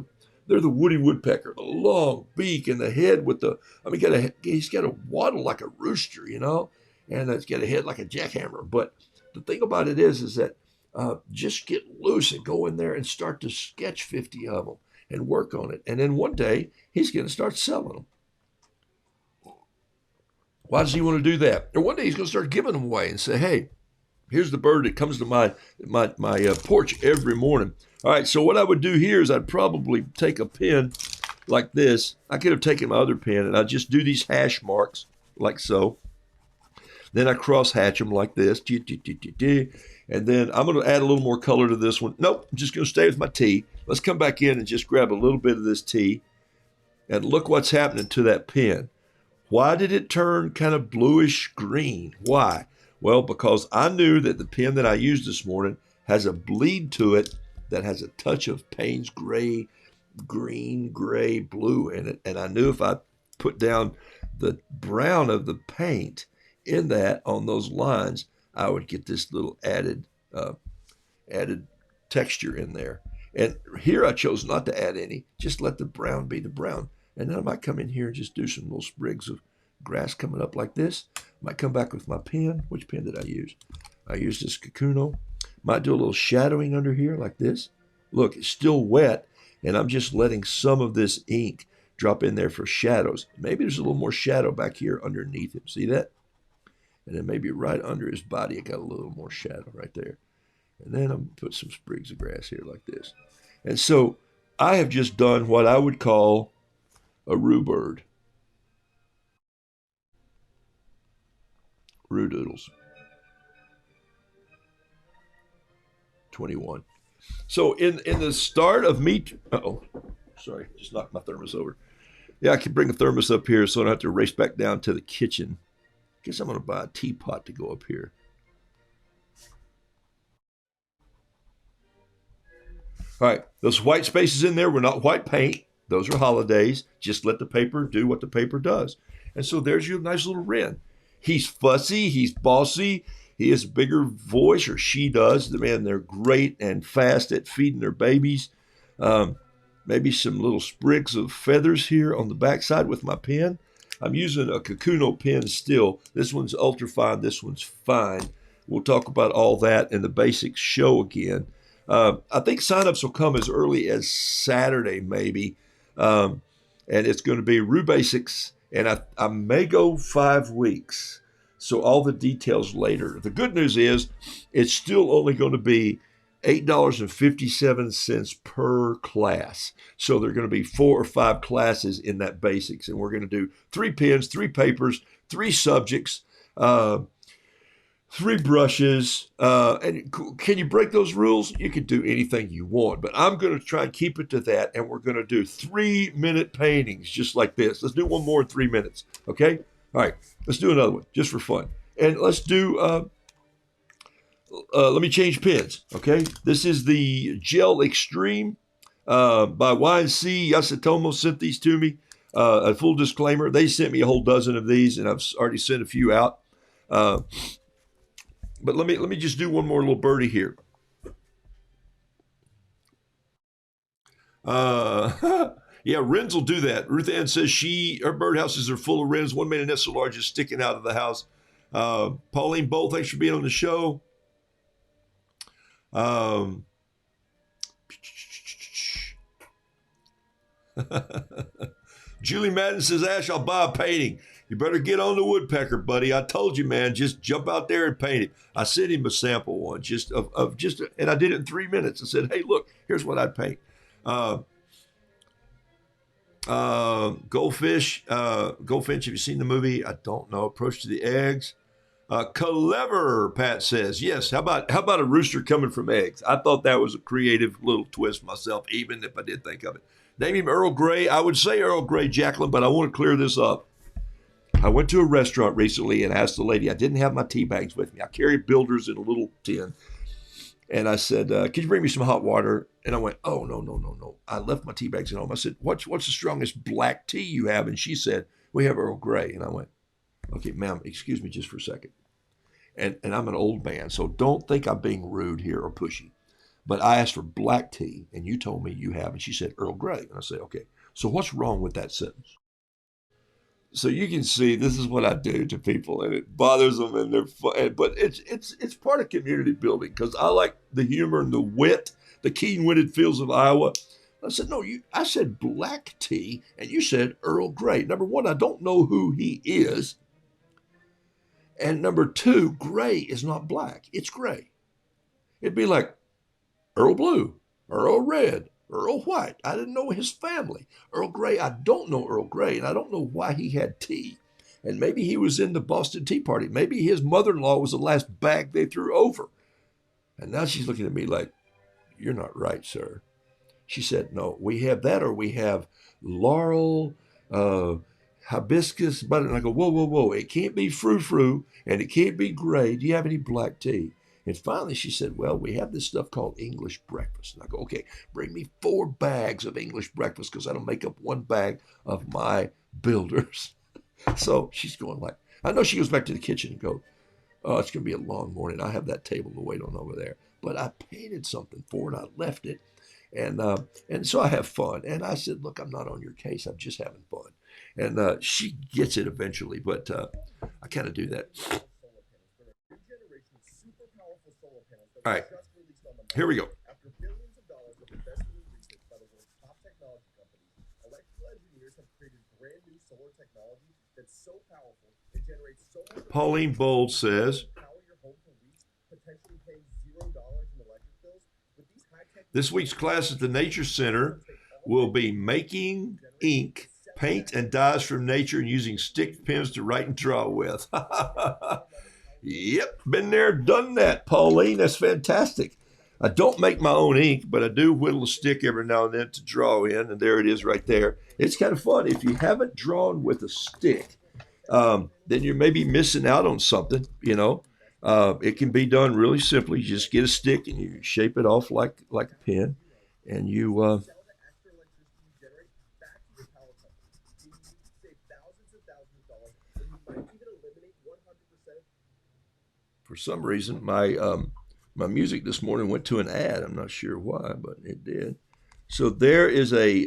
they're the woody woodpecker, the long beak and the head with he's got a waddle like a rooster, and it's got a head like a jackhammer. But the thing about it is that just get loose and go in there and start to sketch 50 of them and work on it. And then one day he's going to start selling them. Why does he want to do that? Or one day he's going to start giving them away and say, hey, here's the bird that comes to my porch every morning. All right, so what I would do here is I'd probably take a pen like this. I could have taken my other pen, and I'd just do these hash marks like so. Then I cross hatch them like this. And then I'm going to add a little more color to this one. Nope, I'm just going to stay with my T. Let's come back in and just grab a little bit of this T. And look what's happening to that pen. Why did it turn kind of bluish green? Why? Well, because I knew that the pen that I used this morning has a bleed to it that has a touch of Payne's gray, green, gray, blue in it. And I knew if I put down the brown of the paint in that on those lines, I would get this little added texture in there. And here I chose not to add any, just let the brown be the brown. And then I might come in here and just do some little sprigs of grass coming up like this. Might come back with my pen. Which pen did I use? I used this Kakuno. Might do a little shadowing under here like this. Look, it's still wet, and I'm just letting some of this ink drop in there for shadows. Maybe there's a little more shadow back here underneath him. See that? And then maybe right under his body, I got a little more shadow right there. And then I'm going to put some sprigs of grass here like this. And so I have just done what I would call a roo bird. Roodoodles. 21. So in the start of me, sorry, just knocked my thermos over. Yeah, I can bring a thermos up here so I don't have to race back down to the kitchen. Guess I'm going to buy a teapot to go up here. All right, those white spaces in there were not white paint. Those are holidays. Just let the paper do what the paper does. And so there's your nice little wren. He's fussy. He's bossy. He has a bigger voice, or she does. Man, they're great and fast at feeding their babies. Maybe some little sprigs of feathers here on the backside with my pen. I'm using a Kakuno pen still. This one's ultra fine. This one's fine. We'll talk about all that in the basics show again. I think signups will come as early as Saturday, maybe. And it's going to be Roo Basics, and I may go 5 weeks. So all the details later. The good news is it's still only going to be $8.57 per class. So there are going to be 4 or 5 classes in that basics, and we're going to do 3 pens, 3 papers, 3 subjects, 3 brushes. And can you break those rules? You can do anything you want, but I'm going to try and keep it to that, and we're going to do 3-minute paintings just like this. Let's do one more in 3 minutes, okay? All right, let's do another one just for fun. And let's do, let me change pens, okay? This is the Gel Extreme by Y&C. Yasutomo sent these to me. A full disclaimer, they sent me a whole dozen of these, and I've already sent a few out. But let me just do one more little birdie here. Yeah, wrens will do that. Ruth Ann says her birdhouses are full of wrens. One made a nest so large it's sticking out of the house. Pauline Bolt, thanks for being on the show. Julie Madden says, Ash, I'll buy a painting. You better get on the woodpecker, buddy. I told you, man, just jump out there and paint it. I sent him a sample one, and I did it in 3 minutes. I said, hey, look, here's what I'd paint. Goldfinch, have you seen the movie? I don't know. Approach to the eggs. Clever, Pat says. Yes, how about a rooster coming from eggs? I thought that was a creative little twist myself, even if I did think of it. Name him Earl Grey. I would say Earl Grey, Jacqueline, but I want to clear this up. I went to a restaurant recently and asked the lady, I didn't have my tea bags with me. I carried builders in a little tin. And I said, could you bring me some hot water? And I went, oh, no. I left my tea bags at home. I said, what's the strongest black tea you have? And she said, we have Earl Grey. And I went, okay, ma'am, excuse me just for a second. And I'm an old man, so don't think I'm being rude here or pushy. But I asked for black tea, and you told me you have, and she said Earl Grey. And I said, okay, so what's wrong with that sentence? So you can see this is what I do to people, and it bothers them, and they're fun. But it's part of community building because I like the humor and the wit, the keen-witted fields of Iowa. I said, no, I said black tea, and you said Earl Grey. Number one, I don't know who he is. And number two, gray is not black. It's gray. It'd be like Earl Blue, Earl Red, Earl White. I didn't know his family. Earl Grey, I don't know Earl Grey, and I don't know why he had tea. And maybe he was in the Boston Tea Party. Maybe his mother-in-law was the last bag they threw over. And now she's looking at me like, you're not right, sir. She said, no, we have that or we have laurel, hibiscus butter. And I go, whoa. It can't be frou-frou and it can't be gray. Do you have any black tea? And finally she said, well, we have this stuff called English breakfast. And I go, okay, bring me 4 bags of English breakfast because that'll make up 1 bag of my builders. So she's going like, I know she goes back to the kitchen and goes, oh, it's going to be a long morning. I have that table to wait on over there. But I painted something for it. I left it. And so I have fun. And I said, look, I'm not on your case. I'm just having fun. And she gets it eventually, but I kind of do that. All right, here we go. After billions of dollars of investment in research by the world's top technology companies, electrical engineers have created brand new solar technology that's so powerful it generates so much. Pauline Bold says, power your home for weeks, potentially paying $0 in electric bills. With these high-tech this week's class at the Nature Center will be making ink, paint, and dyes from nature and using stick pins to write and draw with. Yep, been there, done that, Pauline. That's fantastic. I don't make my own ink, but I do whittle a stick every now and then to draw in, and there it is right there. It's kind of fun. If you haven't drawn with a stick, then you're maybe missing out on something, you know. It can be done really simply. You just get a stick and you shape it off like a pen, and you... For some reason, my music this morning went to an ad. I'm not sure why, but it did. So there is there's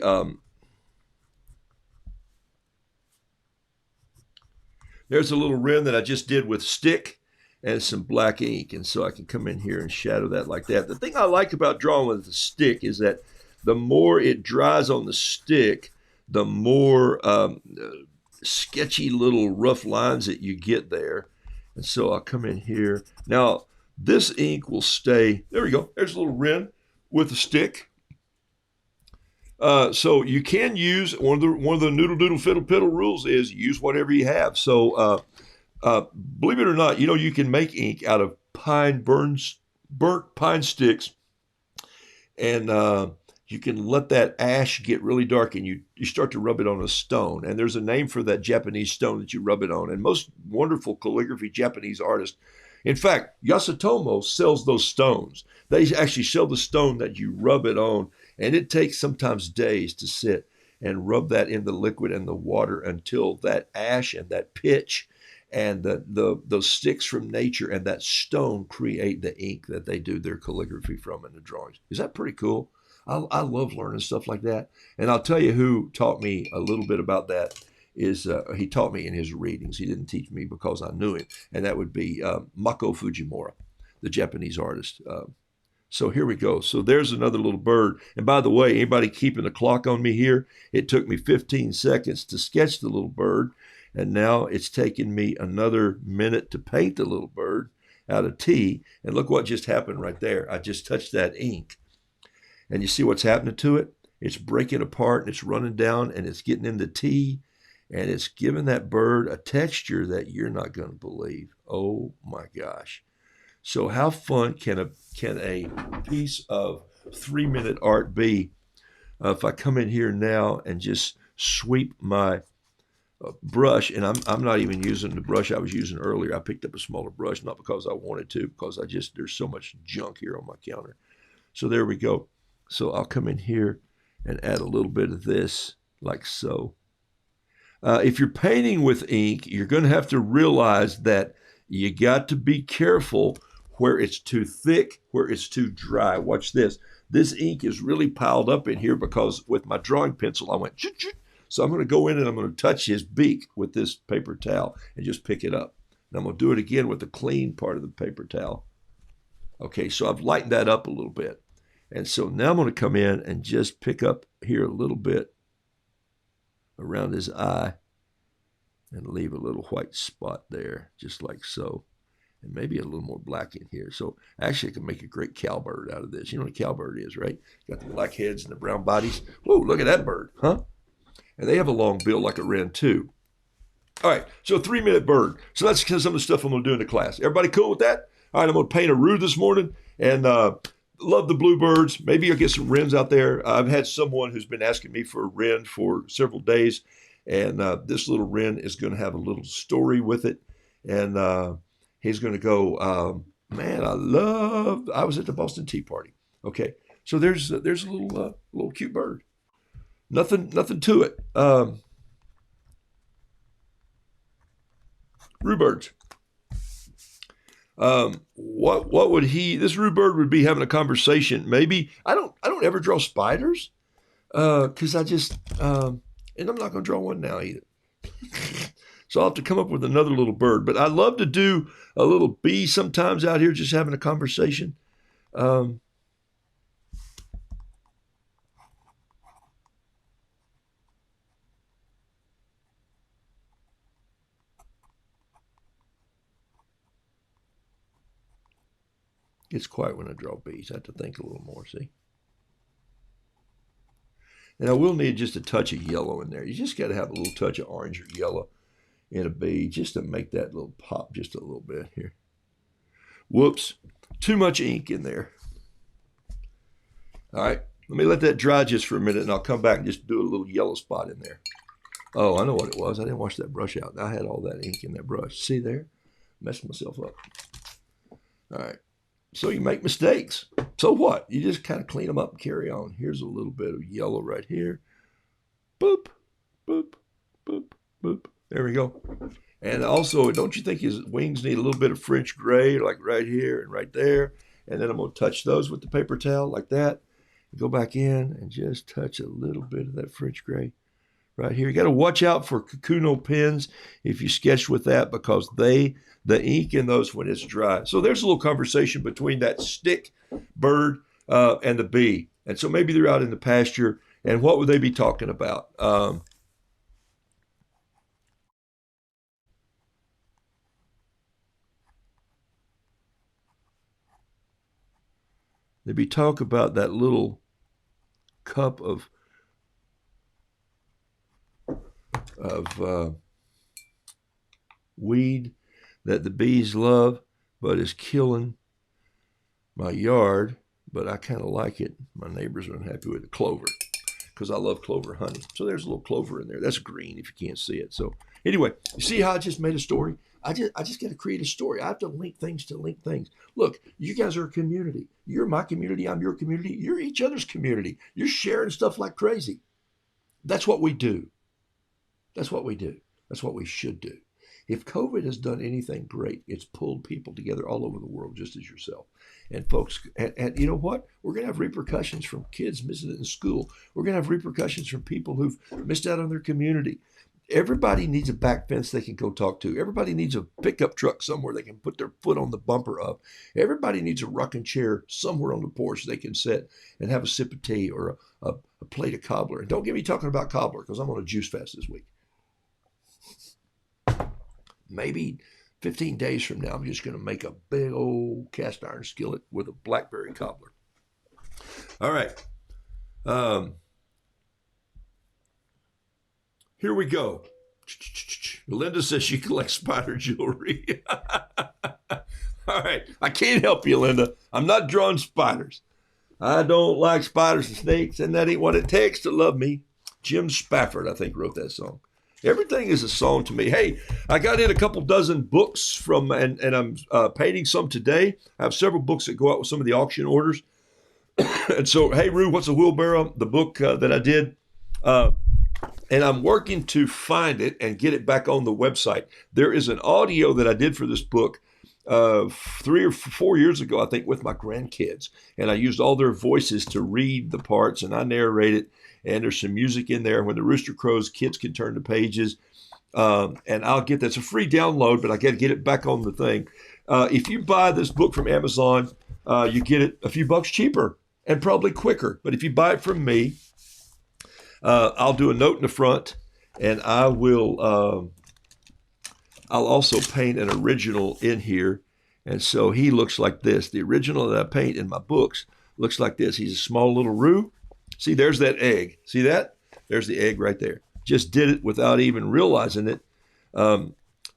a little rim that I just did with stick and some black ink, and so I can come in here and shadow that like that. The thing I like about drawing with the stick is that the more it dries on the stick, the more sketchy little rough lines that you get there. And so I'll come in here. Now, this ink will stay. There we go. There's a little rim with a stick. So you can use one of the noodle doodle fiddle piddle rules is use whatever you have. So believe it or not, you know you can make ink out of burnt pine sticks, and you can let that ash get really dark, and you start to rub it on a stone. And there's a name for that Japanese stone that you rub it on. And most wonderful calligraphy Japanese artists, in fact, Yasutomo sells those stones. They actually sell the stone that you rub it on, and it takes sometimes days to sit and rub that in the liquid and the water until that ash and that pitch and those sticks from nature and that stone create the ink that they do their calligraphy from in the drawings. Is that pretty cool? I love learning stuff like that. And I'll tell you who taught me a little bit about that is he taught me in his readings. He didn't teach me because I knew him, and that would be Mako Fujimura, the Japanese artist. So here we go. So there's another little bird. And by the way, anybody keeping the clock on me here? It took me 15 seconds to sketch the little bird, and now it's taken me another minute to paint the little bird out of tea. And look what just happened right there. I just touched that ink. And you see what's happening to it? It's breaking apart, and it's running down, and it's getting into tea, and it's giving that bird a texture that you're not going to believe. Oh my gosh. So how fun can a piece of 3-minute art be if I come in here now and just sweep my brush, and I'm not even using the brush I was using earlier. I picked up a smaller brush, not because I wanted to, because there's so much junk here on my counter. So there we go. So I'll come in here and add a little bit of this, like so. If you're painting with ink, you're going to have to realize that you got to be careful where it's too thick, where it's too dry. Watch this. This ink is really piled up in here because with my drawing pencil, I went, choo, choo. So I'm going to go in and I'm going to touch his beak with this paper towel and just pick it up. And I'm going to do it again with the clean part of the paper towel. Okay, so I've lightened that up a little bit. And so now I'm going to come in and just pick up here a little bit around his eye and leave a little white spot there, just like so. And maybe a little more black in here. So actually I can make a great cowbird out of this. You know what a cowbird is, right? Got the black heads and the brown bodies. Whoa, look at that bird, huh? And they have a long bill like a wren too. All right, so a 3-minute bird. So that's some of the stuff I'm going to do in the class. Everybody cool with that? All right, I'm going to paint a roo this morning, and love the bluebirds. Maybe I'll get some wrens out there. I've had someone who's been asking me for a wren for several days, and this little wren is going to have a little story with it, and he's going to go, man, I was at the Boston Tea Party. Okay, so there's a little cute bird. Nothing to it. Rooibirds. What would this rooibird would be having a conversation? Maybe I don't ever draw spiders, because I just and I'm not going to draw one now either. So I'll have to come up with another little bird. But I love to do a little bee sometimes out here, just having a conversation. Gets quiet when I draw bees. I have to think a little more, see? And I will need just a touch of yellow in there. You just got to have a little touch of orange or yellow in a bee just to make that little pop just a little bit here. Whoops, too much ink in there. All right, let me let that dry just for a minute, and I'll come back and just do a little yellow spot in there. Oh, I know what it was. I didn't wash that brush out. I had all that ink in that brush. See there? Messed myself up. All right. So you make mistakes. So what? You just kind of clean them up and carry on. Here's a little bit of yellow right here. Boop, boop, boop, boop. There we go. And also, don't you think his wings need a little bit of French gray, like right here and right there? And then I'm going to touch those with the paper towel like that. Go back in and just touch a little bit of that French gray right here. You got to watch out for Kakuno pens if you sketch with that, because the ink in those when it's dry. So there's a little conversation between that stick bird and the bee. And so maybe they're out in the pasture, and what would they be talking about? They'd be talking about that little cup of weed that the bees love, but is killing my yard. But I kind of like it. My neighbors are unhappy with the clover because I love clover honey. So there's a little clover in there. That's green if you can't see it. So anyway, you see how I just made a story? I just got to create a story. I have to link things to link things. Look, you guys are a community. You're my community. I'm your community. You're each other's community. You're sharing stuff like crazy. That's what we do. That's what we do. That's what we should do. If COVID has done anything great, it's pulled people together all over the world, just as yourself. And folks, and you know what? We're going to have repercussions from kids missing it in school. We're going to have repercussions from people who've missed out on their community. Everybody needs a back fence they can go talk to. Everybody needs a pickup truck somewhere they can put their foot on the bumper of. Everybody needs a rocking chair somewhere on the porch they can sit and have a sip of tea or a plate of cobbler. And don't get me talking about cobbler, because I'm on a juice fast this week. Maybe 15 days from now, I'm just going to make a big old cast iron skillet with a blackberry cobbler. All right. Here we go. Linda says she collects spider jewelry. All right. I can't help you, Linda. I'm not drawing spiders. I don't like spiders and snakes, and that ain't what it takes to love me. Jim Spafford, I think, wrote that song. Everything is a song to me. Hey, I got in a couple dozen books from, and I'm painting some today. I have several books that go out with some of the auction orders. And so, hey, Roo, what's a wheelbarrow? The book that I did. And I'm working to find it and get it back on the website. There is an audio that I did for this book 3 or 4 years ago, I think, with my grandkids. And I used all their voices to read the parts, and I narrate it. And there's some music in there. When the rooster crows, kids can turn the pages. And I'll get that's a free download, but I got to get it back on the thing. If you buy this book from Amazon, you get it a few bucks cheaper and probably quicker. But if you buy it from me, I'll do a note in the front, and I will. I'll also paint an original in here, and so he looks like this. The original that I paint in my books looks like this. He's a small little Roo. See, there's that egg. See that? There's the egg right there. Just did it without even realizing it,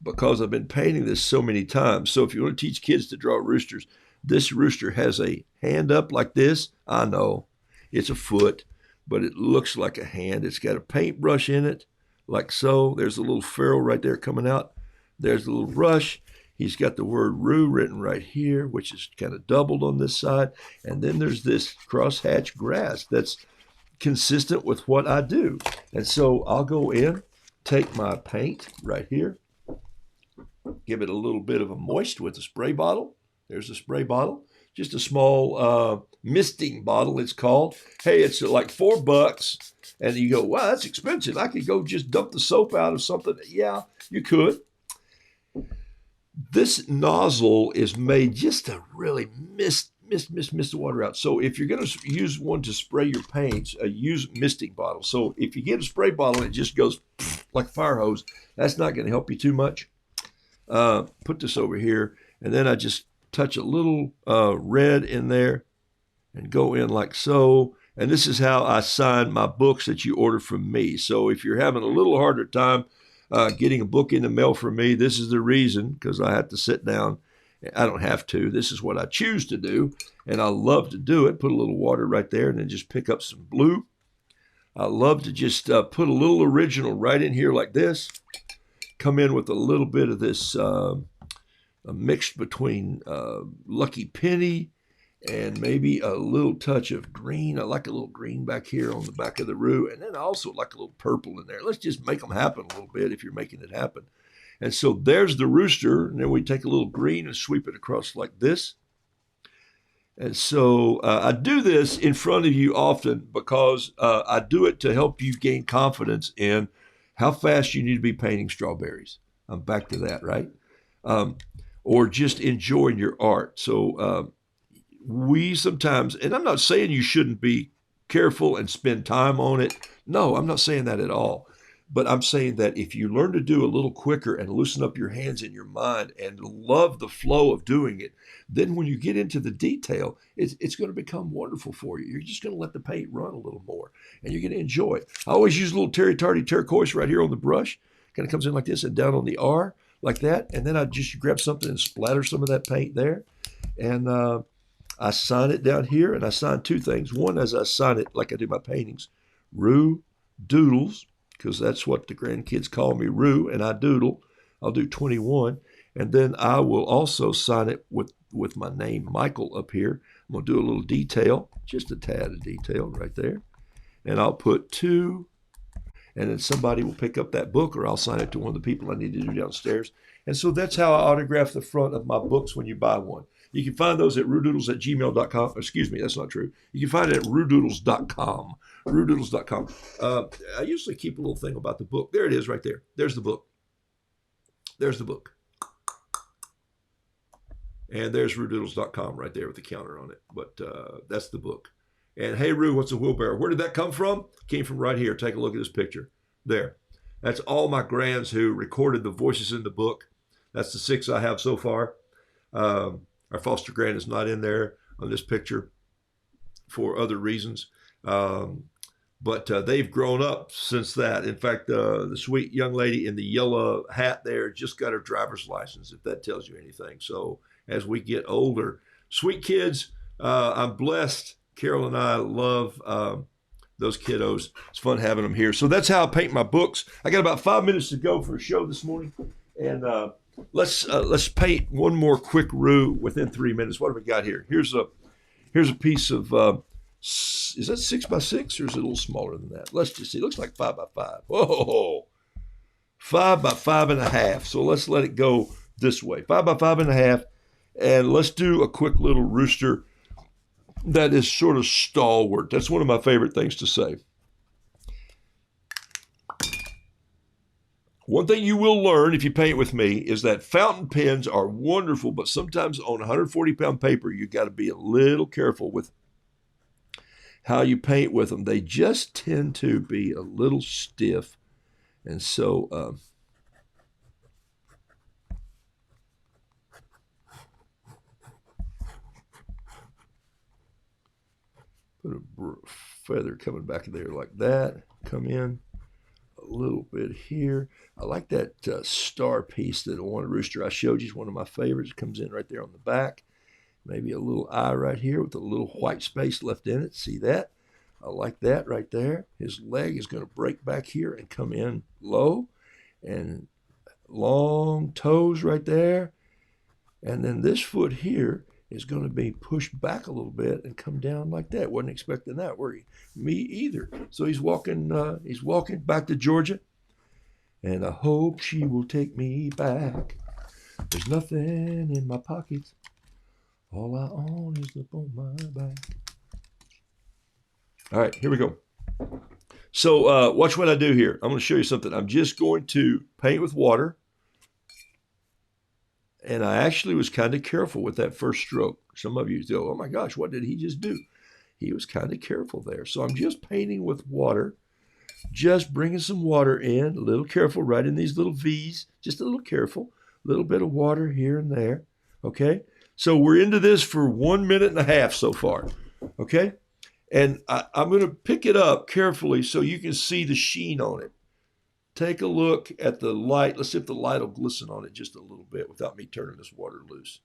because I've been painting this so many times. So if you want to teach kids to draw roosters, this rooster has a hand up like this. I know it's a foot, but it looks like a hand. It's got a paintbrush in it, like so. There's a little ferrule right there coming out. There's a little brush. He's got the word Roo written right here, which is kind of doubled on this side. And then there's this crosshatch grass that's consistent with what I do. And so I'll go in, take my paint right here, give it a little bit of a moist with a spray bottle. There's a spray bottle. Just a small misting bottle, it's called. Hey, it's like $4. And you go, wow, that's expensive. I could go just dump the soap out of something. Yeah, you could. This nozzle is made just to really mist the water out. So if you're going to use one to spray your paints, use misting bottle. So if you get a spray bottle and it just goes like a fire hose, that's not going to help you too much. Put this over here, and then I just touch a little red in there and go in like so. And this is how I sign my books that you order from me. So if you're having a little harder time getting a book in the mail from me, this is the reason, because I have to sit down. I don't have to. This is what I choose to do, and I love to do it. Put a little water right there and then just pick up some blue. I love to just put a little original right in here like this. Come in with a little bit of this mixed between Lucky Penny and maybe a little touch of green. I like a little green back here on the back of the Roo, and then I also like a little purple in there. Let's just make them happen a little bit if you're making it happen. And so there's the rooster, and then we take a little green and sweep it across like this. And so I do this in front of you often because I do it to help you gain confidence in how fast you need to be painting strawberries. I'm back to that, right? Or just enjoying your art. So we sometimes, and I'm not saying you shouldn't be careful and spend time on it. No, I'm not saying that at all. But I'm saying that if you learn to do a little quicker and loosen up your hands and your mind and love the flow of doing it, then when you get into the detail, it's going to become wonderful for you. You're just going to let the paint run a little more, and you're going to enjoy it. I always use a little Terry Tardy turquoise right here on the brush. Kind of comes in like this and down on the R like that. And then I just grab something and splatter some of that paint there. And I sign it down here, and I sign two things. One, as I sign it like I do my paintings, Roodoodles, because that's what the grandkids call me, Roo, and I doodle. I'll do 21. And then I will also sign it with my name, Michael, up here. I'm going to do a little detail, just a tad of detail right there. And I'll put 2. and then somebody will pick up that book, or I'll sign it to one of the people I need to do downstairs. And so that's how I autograph the front of my books when you buy one. You can find those at roodoodles@gmail.com. Excuse me, that's not true. You can find it at roodoodles.com. Roodoodles.com. I usually keep a little thing about the book. There it is right there. There's the book. There's the book. And there's roodoodles.com right there with the counter on it. But that's the book. And hey, Roo, what's a wheelbarrow? Where did that come from? Came from right here. Take a look at this picture. There. That's all my grands who recorded the voices in the book. That's the 6 I have so far. Our foster grand is not in there on this picture for other reasons. But they've grown up since that. In fact, the sweet young lady in the yellow hat there just got her driver's license, if that tells you anything. So as we get older, sweet kids, I'm blessed. Carol and I love those kiddos. It's fun having them here. So that's how I paint my books. I got about 5 minutes to go for a show this morning. And let's paint one more quick Roo within 3 minutes. What have we got here? Here's a piece of, is that 6 by 6 or is it a little smaller than that? Let's just see. It looks like 5 by 5. Whoa, 5 by 5.5. So let's let it go this way. 5 by 5.5. And let's do a quick little rooster that is sort of stalwart. That's one of my favorite things to say. One thing you will learn if you paint with me is that fountain pens are wonderful, but sometimes on 140-pound paper, you got to be a little careful with how you paint with them. They just tend to be a little stiff. And so put a feather coming back there like that. Come in a little bit here. I like that star piece that on a rooster I showed you. It's one of my favorites. It comes in right there on the back. Maybe a little eye right here with a little white space left in it. See that? I like that right there. His leg is going to break back here and come in low. And long toes right there. And then this foot here is going to be pushed back a little bit and come down like that. Wasn't expecting that, were you? Me either. So he's walking back to Georgia. And I hope she will take me back. There's nothing in my pockets. All I own is up on my back. All right, here we go. So watch what I do here. I'm going to show you something. I'm just going to paint with water. And I actually was kind of careful with that first stroke. Some of you go, oh my gosh, what did he just do? He was kind of careful there. So I'm just painting with water, just bringing some water in, a little careful right in these little V's, just a little careful, a little bit of water here and there, okay? So we're into this for 1.5 minutes so far, okay? And I'm going to pick it up carefully so you can see the sheen on it. Take a look at the light. Let's see if the light will glisten on it just a little bit without me turning this water loose.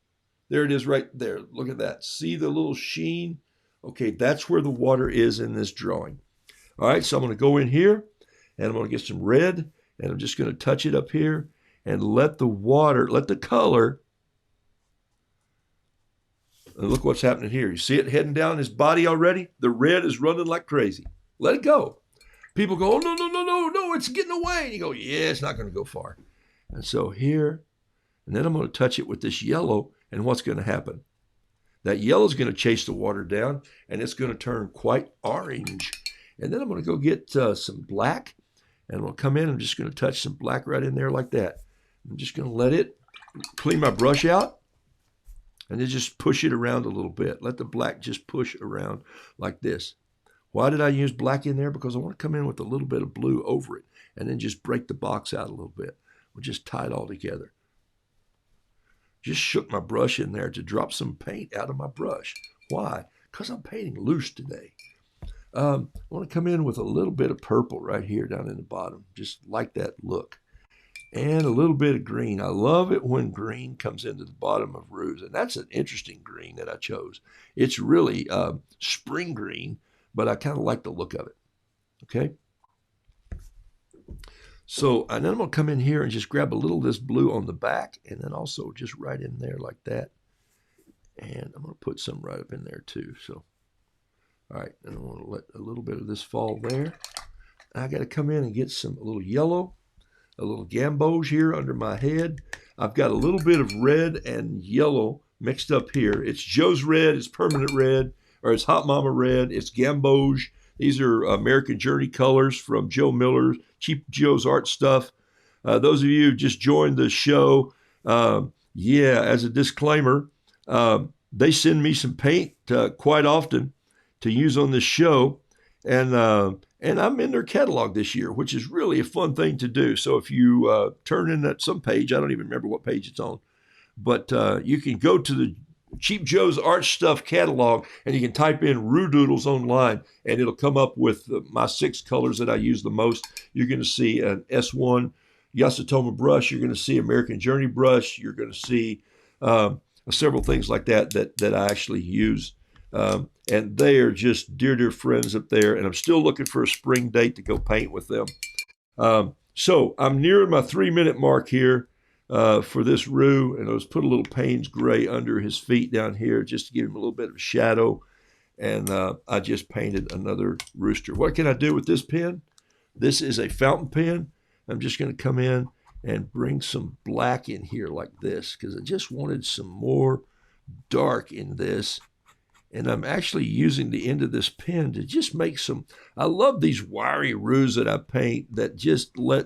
There it is right there. Look at that. See the little sheen? Okay, that's where the water is in this drawing. All right, so I'm going to go in here, and I'm going to get some red, and I'm just going to touch it up here and let the water, let the color, and look what's happening here. You see it heading down his body already? The red is running like crazy. Let it go. People go, oh, no, it's getting away. And you go, yeah, it's not going to go far. And so here, and then I'm going to touch it with this yellow, and what's going to happen? That yellow is going to chase the water down, and it's going to turn quite orange. And then I'm going to go get some black, and I'm going to come in. I'm just going to touch some black right in there like that. I'm just going to let it clean my brush out, and then just push it around a little bit. Let the black just push around like this. Why did I use black in there? Because I want to come in with a little bit of blue over it and then just break the box out a little bit. We'll just tie it all together. Just shook my brush in there to drop some paint out of my brush. Why? Because I'm painting loose today. I want to come in with a little bit of purple right here down in the bottom. Just like that look. And a little bit of green. I love it when green comes into the bottom of Roos. And that's an interesting green that I chose. It's really spring green, but I kind of like the look of it, okay? So, and then I'm going to come in here and just grab a little of this blue on the back, and then also just right in there like that. And I'm going to put some right up in there too. So, all right, and I'm going to let a little bit of this fall there. I got to come in and get a little yellow, a little gamboge here under my head. I've got a little bit of red and yellow mixed up here. It's Joe's red, it's permanent red, or it's Hot Mama red, it's gamboge. These are American Journey colors from Joe Miller, Cheap Joe's Art Stuff. Those of you who just joined the show, as a disclaimer, they send me some paint quite often to use on this show, and I'm in their catalog this year, which is really a fun thing to do. So if you turn in at some page, I don't even remember what page it's on, but you can go to the Cheap Joe's Art Stuff catalog, and you can type in Roodoodles online, and it'll come up with my 6 colors that I use the most. You're going to see an S1 Yasutoma brush. You're going to see American Journey brush. You're going to see several things like that I actually use. And they are just dear friends up there. And I'm still looking for a spring date to go paint with them. So I'm nearing my 3-minute mark here for this Roo. And I was put a little Payne's Gray under his feet down here just to give him a little bit of a shadow. And I just painted another rooster. What can I do with this pen? This is a fountain pen. I'm just going to come in and bring some black in here like this because I just wanted some more dark in this. And I'm actually using the end of this pen to just make some, I love these wiry roos that I paint that just let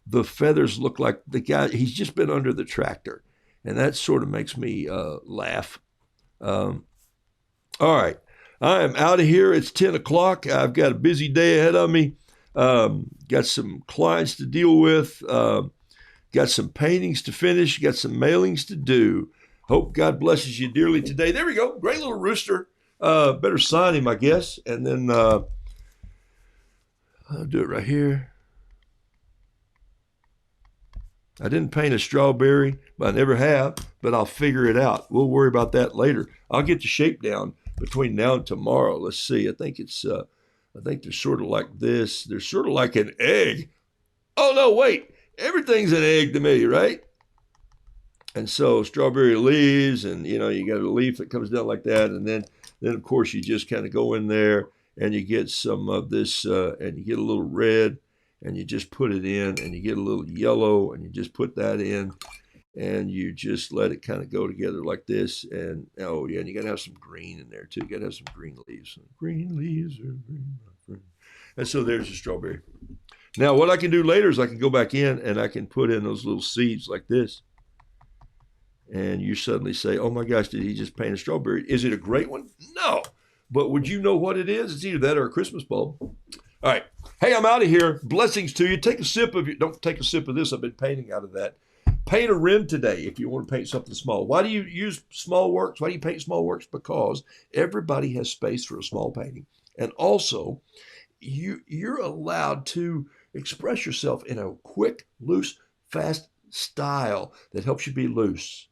the feathers look like the guy, he's just been under the tractor. And that sort of makes me laugh. All right, I am out of here. It's 10 o'clock. I've got a busy day ahead of me. Got some clients to deal with. Got some paintings to finish. Got some mailings to do. Hope God blesses you dearly today. There we go. Great little rooster. Better sign him, I guess. And then I'll do it right here. I didn't paint a strawberry, but I never have, but I'll figure it out. We'll worry about that later. I'll get the shape down between now and tomorrow. Let's see. I think they're sort of like this. They're sort of like an egg. Oh, no, wait. Everything's an egg to me, right? And so strawberry leaves, and you got a leaf that comes down like that, and then of course you just kind of go in there and you get some of this, and you get a little red, and you just put it in, and you get a little yellow, and you just put that in, and you just let it kind of go together like this, and oh yeah, and you got to have some green in there too. You got to have some green leaves. Green leaves are green, my friend. And so there's the strawberry. Now what I can do later is I can go back in and I can put in those little seeds like this. And you suddenly say, oh my gosh, did he just paint a strawberry? Is it a great one? No. But would you know what it is? It's either that or a Christmas bulb. All right. Hey, I'm out of here. Blessings to you. Take a sip of it. Don't take a sip of this. I've been painting out of that. Paint a rim today if you want to paint something small. Why do you use small works? Why do you paint small works? Because everybody has space for a small painting. And also, you're allowed to express yourself in a quick, loose, fast style that helps you be loose.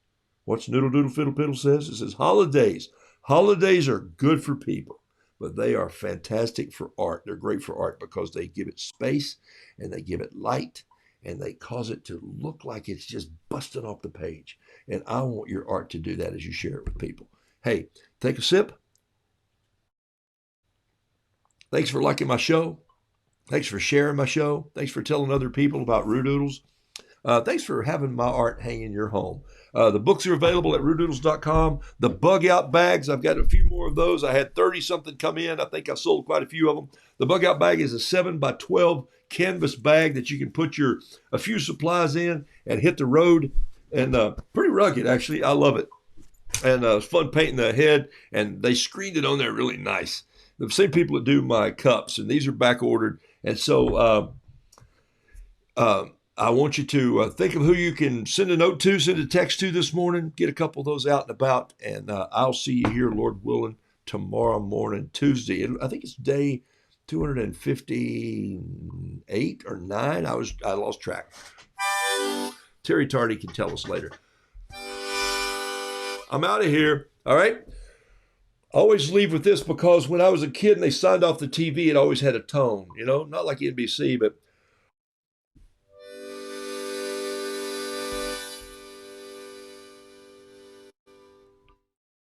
What's Noodle Doodle Fiddle Piddle says? It says holidays. Holidays are good for people, but they are fantastic for art. They're great for art because they give it space and they give it light and they cause it to look like it's just busting off the page. And I want your art to do that as you share it with people. Hey, take a sip. Thanks for liking my show. Thanks for sharing my show. Thanks for telling other people about Roodoodles. Thanks for having my art hang in your home. The books are available at roodoodles.com. The bug out bags, I've got a few more of those. I had 30 something come in. I think I sold quite a few of them. The bug out bag is a 7x12 canvas bag that you can put a few supplies in and hit the road. And pretty rugged, actually. I love it. And it's fun painting the head. And they screened it on there really nice. The same people that do my cups, and these are back ordered. And so I want you to think of who you can send a note to, send a text to this morning, get a couple of those out and about, and I'll see you here, Lord willing, tomorrow morning, Tuesday. I think it's day 258 or 9. I lost track. Terry Tardy can tell us later. I'm out of here. All right. Always leave with this because when I was a kid and they signed off the TV, it always had a tone, not like NBC, but